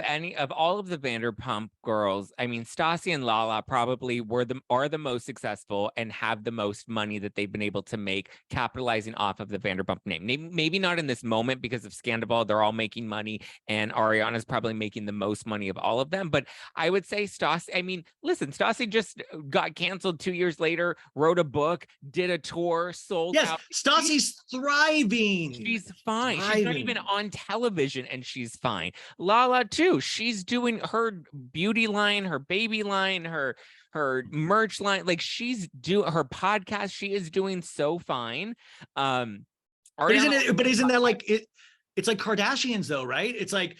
all of the Vanderpump girls, I mean, Stassi and Lala probably are the most successful and have the most money that they've been able to make, capitalizing off of the Vanderpump name. Maybe not in this moment because of Scandoval, they're all making money, and Ariana's probably making the most money of all of them. But I would say Stassi, I mean, listen, Stassi just got canceled 2 years later, wrote a book, did a tour, sold out. Stassi's thriving. She's fine. She's not even on television, and she's fine. Lala too. She's doing her beauty line, her baby line, her merch line. Like she's her podcast. She is doing so fine. But isn't that like it? It's like Kardashians though, right? It's like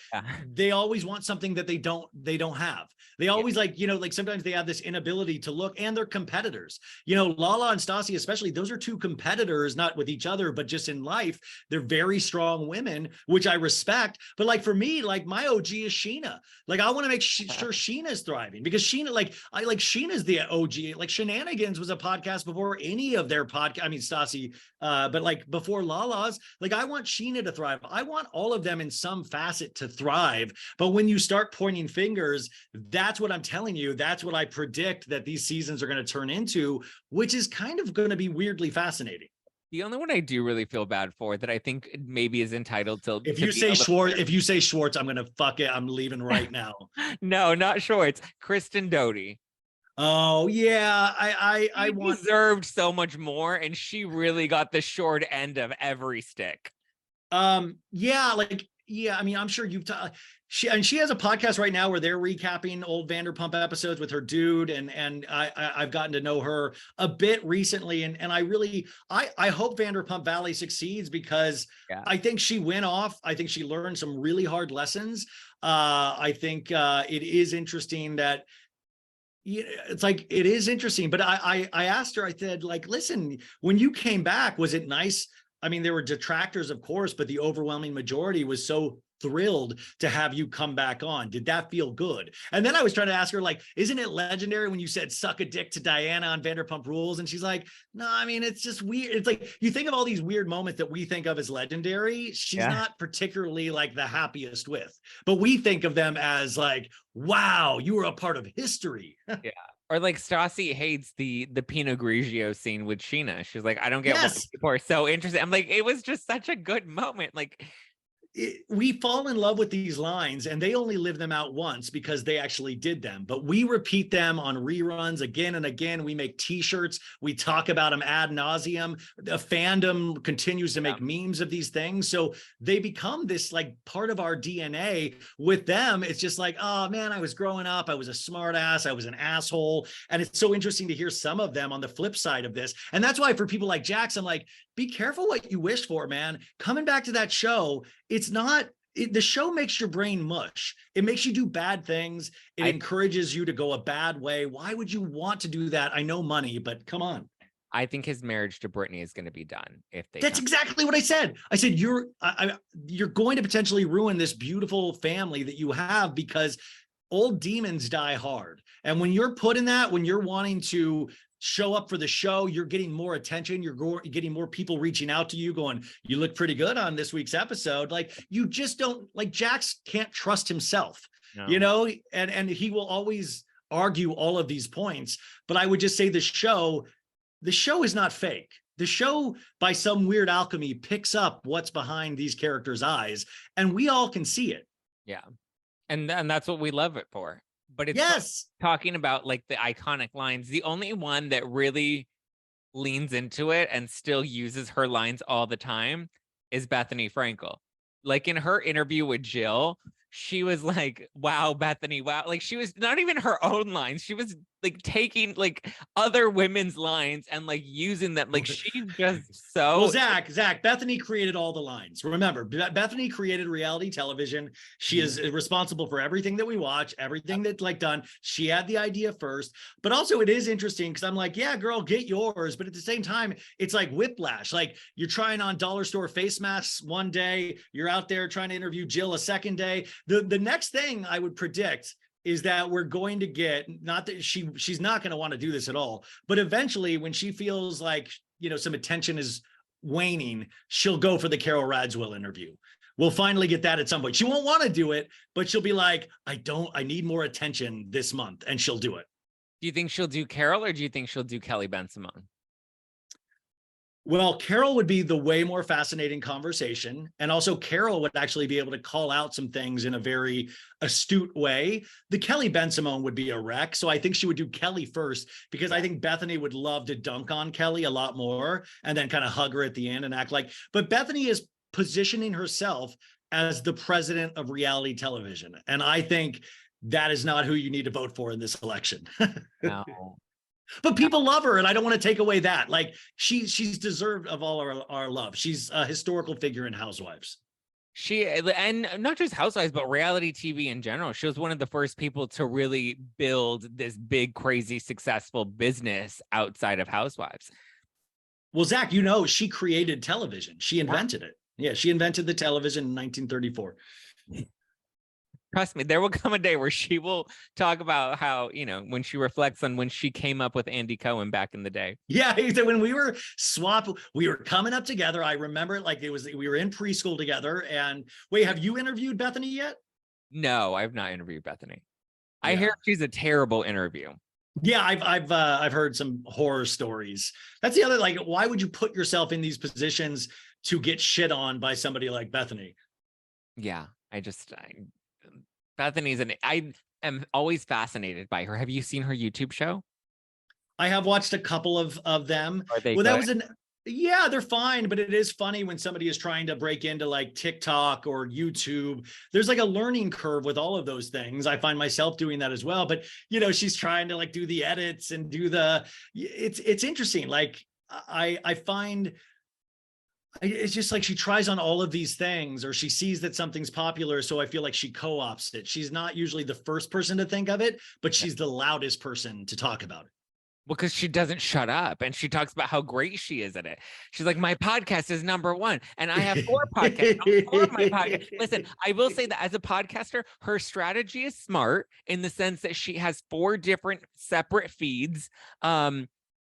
they always want something that they don't have. They always like, like sometimes they have this inability to look, and they're competitors. Lala and Stassi, especially, those are two competitors, not with each other, but just in life. They're very strong women, which I respect. But like for me, like my OG is Sheena. Like I want to make sure Sheena's thriving, because Sheena, like I like Sheena's the OG. Like Shenanigans was a podcast before any of their podcast. I mean, Stassi, but like before Lala's, like I want Sheena to thrive. I want all of them in some facet to thrive. But when you start pointing fingers, that's what I'm telling you. That's what I predict that these seasons are going to turn into, which is kind of going to be weirdly fascinating. The only one I do really feel bad for that I think maybe is entitled to. If you say Schwartz, I'm going to fuck it. I'm leaving right now. No, not Schwartz. Kristen Doty. Oh yeah, I deserved so much more, and she really got the short end of every stick. Yeah, I mean, I'm sure you've she has a podcast right now where they're recapping old Vanderpump episodes with her dude, and I've gotten to know her a bit recently, and I hope Vanderpump Valley succeeds, because I think she went off. I think she learned some really hard lessons. I think it is interesting that it's like, it is interesting, but I asked her, I said, like, listen, when you came back, was it nice? I mean, there were detractors, of course, but the overwhelming majority was so thrilled to have you come back on. Did that feel good? And then I was trying to ask her, like, isn't it legendary when you said suck a dick to Diana on Vanderpump Rules? And she's like, no, I mean, it's just weird. It's like, you think of all these weird moments that we think of as legendary. She's not particularly like the happiest with, but we think of them as like, wow, you were a part of history. Yeah. Or like Stassi hates the Pinot Grigio scene with Sheena. She's like, I don't get what people are so interested. I'm like, it was just such a good moment. Like, we fall in love with these lines, and they only live them out once because they actually did them, but we repeat them on reruns again and again. We make t-shirts, we talk about them ad nauseum. The fandom continues to make memes of these things, so they become this like part of our DNA. With them, it's just like, oh man, I was growing up, I was a smart ass, I was an asshole. And it's so interesting to hear some of them on the flip side of this. And that's why for people like Jax, I'm like, be careful what you wish for, man. Coming back to that show, the show makes your brain mush. It makes you do bad things. It encourages you to go a bad way. Why would you want to do that? I know money, but come on. I think his marriage to Brittany is going to be done if they. That's exactly what I said. I said, you're going to potentially ruin this beautiful family that you have, because old demons die hard. And when you're put in that, when you're wanting to show up for the show, you're getting more attention, you're getting more people reaching out to you going, you look pretty good on this week's episode. Like, you just don't, like, Jax can't trust himself, and he will always argue all of these points. But I would just say the show is not fake. The show, by some weird alchemy, picks up what's behind these characters' eyes, and we all can see it. Yeah. And that's what we love it for. But it's talking about like the iconic lines. The only one that really leans into it and still uses her lines all the time is Bethenny Frankel. Like in her interview with Jill, she was like, wow, Bethenny, wow. Like, she was not even her own lines. She was like taking like other women's lines and like using them. Like, she's just so. Well, Zach, Bethenny created all the lines. Remember, Bethenny created reality television. She is responsible for everything that we watch, everything that's like done. She had the idea first, but also it is interesting because I'm like, yeah, girl, get yours. But at the same time, it's like whiplash. Like, you're trying on dollar store face masks one day, you're out there trying to interview Jill a second day. The next thing I would predict is that we're going to get, not that she's not going to want to do this at all, but eventually when she feels like, some attention is waning, she'll go for the Carol Radziwill interview. We'll finally get that at some point. She won't want to do it, but she'll be like, I need more attention this month, and she'll do it. Do you think she'll do Carol, or do you think she'll do Kelly Ben-Simone? Well, Carol would be the way more fascinating conversation. And also Carol would actually be able to call out some things in a very astute way. The Kelly Ben-Simone would be a wreck. So I think she would do Kelly first, because I think Bethenny would love to dunk on Kelly a lot more and then kind of hug her at the end and act like, but Bethenny is positioning herself as the president of reality television. And I think that is not who you need to vote for in this election. No. But people love her, and I don't want to take away that. Like she's deserved of all our love. She's a historical figure in Housewives. She, and not just Housewives, but reality TV in general. She was one of the first people to really build this big, crazy, successful business outside of Housewives. Well, Zach, you know, she created television. She invented it. Yeah, she invented the television in 1934. Trust me, there will come a day where she will talk about how, you know, when she reflects on when she came up with Andy Cohen back in the day. Yeah, when we were we were coming up together. I remember it like we were in preschool together. And wait, have you interviewed Bethenny yet? No, I've not interviewed Bethenny. I Yeah. hear she's a terrible interview. Yeah, I've heard some horror stories. That's the other, like, why would you put yourself in these positions to get shit on by somebody like Bethenny? Yeah, I am always fascinated by her. Have you seen her YouTube show? I have watched a couple of them. Are they Well, that good? was yeah, they're fine, but it is funny when somebody is trying to break into like TikTok or YouTube. There's like a learning curve with all of those things. I find myself doing that as well. But you know, she's trying to like do the edits and do it's interesting. Like I find it's just like she tries on all of these things, or she sees that something's popular. So I feel like she co-ops it. She's not usually the first person to think of it, but she's the loudest person to talk about it. Because she doesn't shut up, and she talks about how great she is at it. She's like, my podcast is #1, and I have 4 podcasts. 4 of my podcast. Listen, I will say that as a podcaster, her strategy is smart in the sense that she has 4 different separate feeds.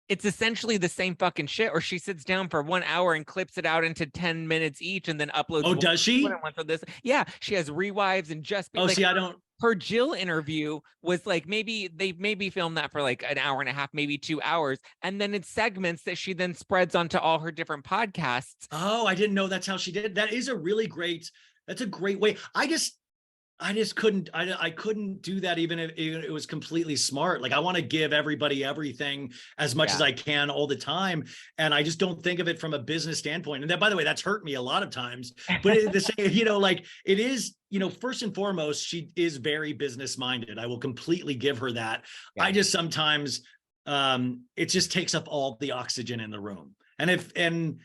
It's essentially the same fucking shit, or she sits down for 1 hour and clips it out into 10 minutes each and then uploads. Oh, does she? Yeah, she has rewives and just. Oh, like, see, I don't. Her Jill interview was like, they maybe filmed that for like an hour and a half, maybe 2 hours. And then it's segments that she then spreads onto all her different podcasts. Oh, I didn't know that's how she did it. That is that's a great way. I just couldn't do that even if it was completely smart. Like I want to give everybody everything as much as I can all the time. And I just don't think of it from a business standpoint. And that, by the way, that's hurt me a lot of times, but the same, you know, like it is, you know, first and foremost, she is very business minded. I will completely give her that. Yeah. I just sometimes, it just takes up all the oxygen in the room. And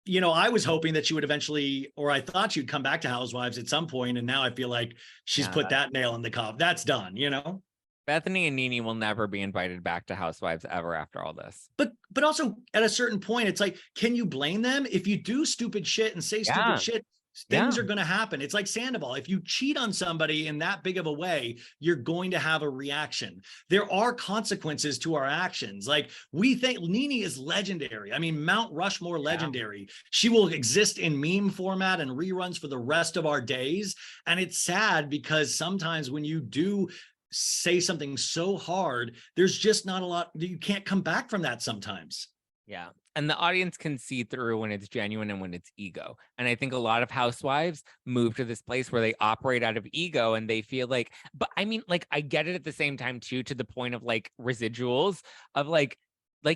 you know, I was hoping that she would eventually, or I thought she'd come back to Housewives at some point, and now I feel like she's put that nail in the coffin. That's done, you know? Bethenny and Nene will never be invited back to Housewives ever after all this. But also at a certain point, it's like, can you blame them? If you do stupid shit and say stupid shit, things are going to happen. It's like Sandoval. If you cheat on somebody in that big of a way, you're going to have a reaction. There are consequences to our actions. Like we think Nene is legendary. I mean, Mount Rushmore legendary. She will exist in meme format and reruns for the rest of our days. And it's sad because sometimes when you do say something so hard, there's just not a lot. You can't come back from that sometimes. Yeah. And the audience can see through when it's genuine and when it's ego. And I think a lot of housewives move to this place where they operate out of ego and they feel like, but I mean, like, I get it at the same time too, to the point of like residuals of like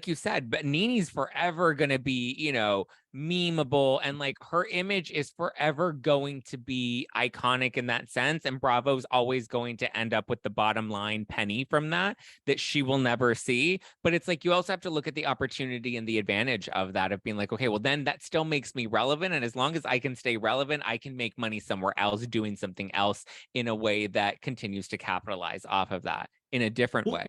you said, but Nene's forever going to be, you know, memeable, and like her image is forever going to be iconic in that sense. And Bravo's always going to end up with the bottom line penny from that she will never see. But it's like, you also have to look at the opportunity and the advantage of that, of being like, okay, well, then that still makes me relevant. And as long as I can stay relevant, I can make money somewhere else doing something else in a way that continues to capitalize off of that in a different way.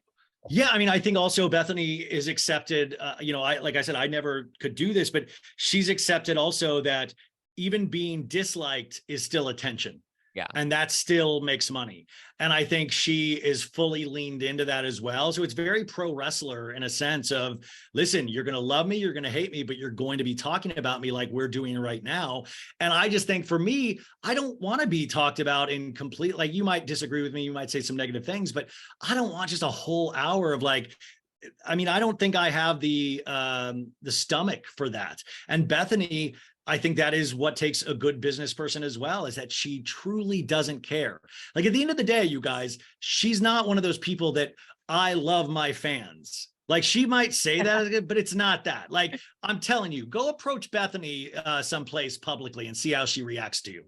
Yeah, I mean, I think also Bethenny is accepted. You know, like I said, I never could do this, but she's accepted also that even being disliked is still attention. Yeah. And that still makes money. And I think she is fully leaned into that as well. So it's very pro wrestler in a sense of, listen, you're going to love me, you're going to hate me, but you're going to be talking about me like we're doing right now. And I just think for me, I don't want to be talked about in complete, like you might disagree with me, you might say some negative things, but I don't want just a whole hour of like, I mean, I don't think I have the stomach for that. And Bethenny, I think that is what takes a good business person as well, is that she truly doesn't care. Like at the end of the day, you guys, she's not one of those people that I love my fans. Like she might say that, but it's not that. Like I'm telling you, go approach Bethenny someplace publicly and see how she reacts to you.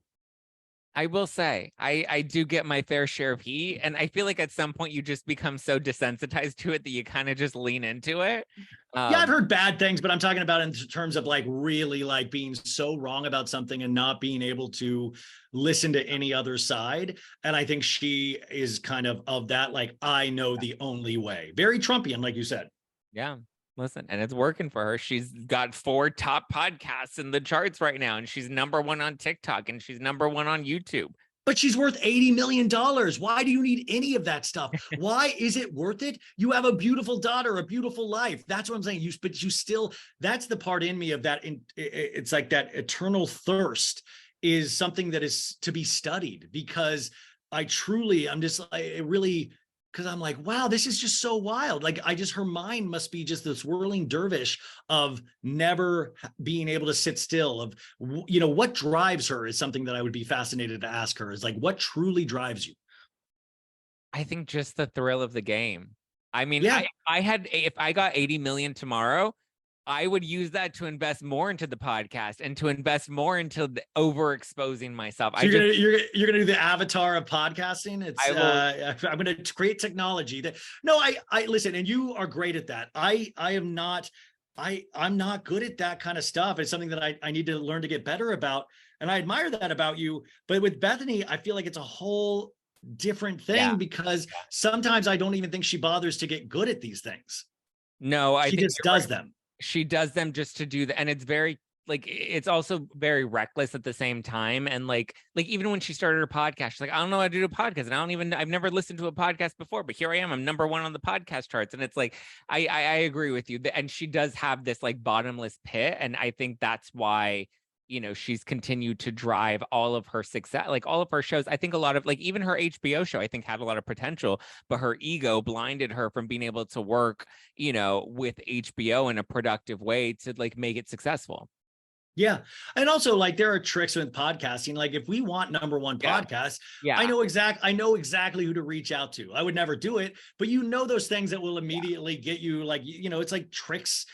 I will say, I do get my fair share of heat, and I feel like at some point you just become so desensitized to it that you kind of just lean into it. Yeah, I've heard bad things, but I'm talking about in terms of like really like being so wrong about something and not being able to listen to any other side. And I think she is kind of that, like, I know the only way. Very Trumpian, like you said. Yeah. Listen, and it's working for her. She's got 4 top podcasts in the charts right now, and she's #1 on TikTok, and she's #1 on YouTube. But she's worth $80 million. Why do you need any of that stuff? Why is it worth it? You have a beautiful daughter, a beautiful life. That's what I'm saying. But you still, that's the part in me of that. It's like that eternal thirst is something that is to be studied, because I'm just, it really, because I'm like, wow, this is just so wild. Like her mind must be just this whirling dervish of never being able to sit still, of, what drives her is something that I would be fascinated to ask her, is like, what truly drives you? I think just the thrill of the game. I mean, yeah. if I got 80 million tomorrow, I would use that to invest more into the podcast and to invest more into the overexposing myself. So you're gonna do the avatar of podcasting. I'm gonna create technology that. No, I listen, and you are great at that. I'm not good at that kind of stuff. It's something that I need to learn to get better about, and I admire that about you. But with Bethenny, I feel like it's a whole different thing, because sometimes I don't even think she bothers to get good at these things. No, she just does them. She does them just to do that. And it's very, like, it's also very reckless at the same time. And like even when she started her podcast, she's like, I don't know how to do a podcast. And I've never listened to a podcast before, but here I am, I'm #1 on the podcast charts. And it's like, I agree with you. And she does have this like bottomless pit. And I think that's why, she's continued to drive all of her success, like all of her shows. I think a lot of, like, even her HBO show, I think had a lot of potential, but her ego blinded her from being able to work, with HBO in a productive way to like make it successful. Yeah. And also, like, there are tricks with podcasting. Like, if we want #1 podcast, I know exactly who to reach out to. I would never do it, but those things that will immediately get you, like, it's like tricks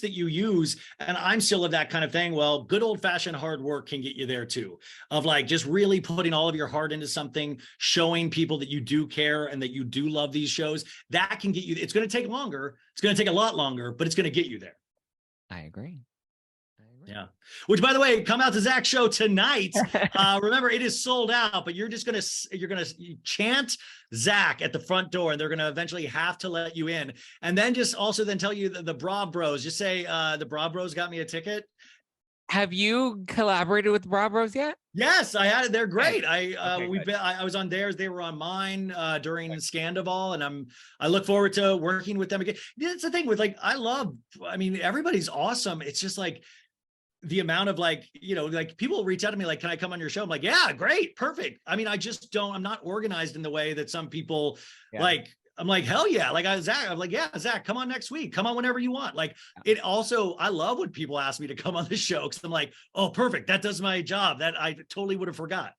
that you use. And I'm still of that kind of thing. Well, good old fashioned hard work can get you there too, of like just really putting all of your heart into something, showing people that you do care and that you do love these shows. That can get you. It's going to take longer. It's going to take a lot longer, but it's going to get you there. I agree. Yeah. Which, by the way, come out to Zack's show tonight. Remember, it is sold out, but you're going to chant Zack at the front door, and they're going to eventually have to let you in. And then just also then tell you the Bra Bros, just say, the Bra Bros got me a ticket. Have you collaborated with Bra Bros yet? Yes, I had it. They're great. I was on theirs. They were on mine during Scandoval, and I look forward to working with them again. That's the thing with, like, everybody's awesome. It's just like, the amount of like people reach out to me like, can I come on your show? I'm like, yeah, great. Perfect. I mean, I'm not organized in the way that some people like. I'm like, hell yeah. Like Zack, I'm like, yeah, Zack, come on next week. Come on whenever you want. Like it also, I love when people ask me to come on the show, because I'm like, oh, perfect. That does my job. That I totally would have forgot.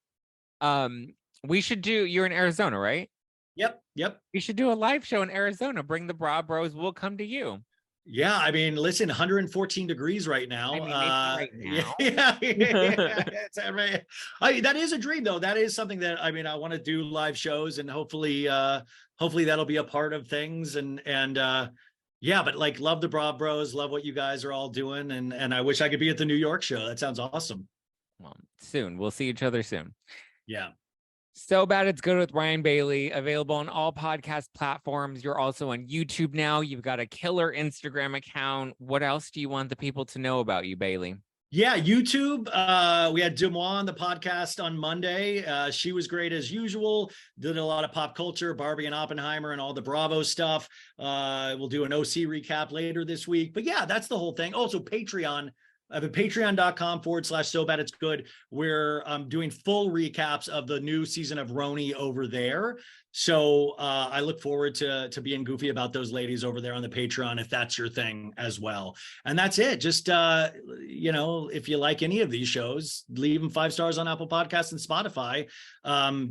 We should do, you're in Arizona, right? Yep. We should do a live show in Arizona. Bring the Bra Bros. We'll come to you. Yeah, I mean, listen, 114 degrees right now. Right now. Yeah. That is a dream, though. That is something that I want to do live shows, and hopefully that'll be a part of things. And yeah, but like, love the Bra Bros, love what you guys are all doing, and I wish I could be at the New York show. That sounds awesome. Well, soon we'll see each other soon. Yeah. So Bad It's Good with Ryan Bailey, available on all podcast platforms. You're also on YouTube now. You've got a killer Instagram account. What else do you want the people to know about you, Bailey? Yeah, YouTube. We had Demois on the podcast on Monday. She was great as usual. Did a lot of pop culture, Barbie and Oppenheimer and all the Bravo stuff. We'll do an OC recap later this week. But yeah, that's the whole thing. Also, Patreon. I have a patreon.com/SoBadItsGood, where I'm doing full recaps of the new season of RHONY over there. So I look forward to being goofy about those ladies over there on the Patreon, if that's your thing as well. And that's it. Just, if you like any of these shows, leave them 5 stars on Apple Podcasts and Spotify.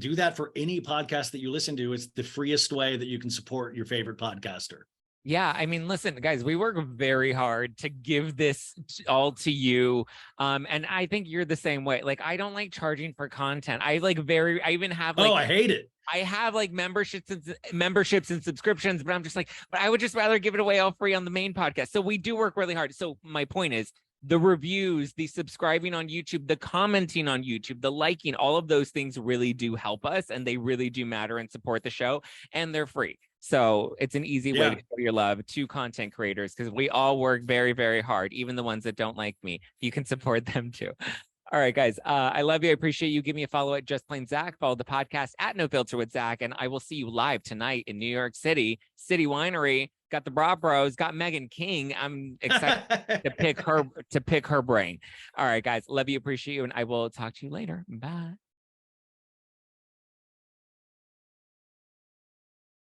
Do that for any podcast that you listen to. It's the freest way that you can support your favorite podcaster. Yeah, I mean, listen, guys, we work very hard to give this all to you. And I think you're the same way. Like, I don't like charging for content. I even have like, I hate it. I have like memberships and subscriptions, but I'm just like, but I would just rather give it away all free on the main podcast. So we do work really hard. So my point is, the reviews, the subscribing on YouTube, the commenting on YouTube, the liking, all of those things really do help us, and they really do matter and support the show, and they're free. So it's an easy way to show your love to content creators, because we all work very, very hard, even the ones that don't like me. You can support them too. All right, guys. I love you. I appreciate you. Give me a follow at Just Plain Zack. Follow the podcast at No Filter with Zack. And I will see you live tonight in New York City Winery. Got the Bra Bros. Got Megan King. I'm excited to pick her brain. All right, guys. Love you. Appreciate you. And I will talk to you later. Bye.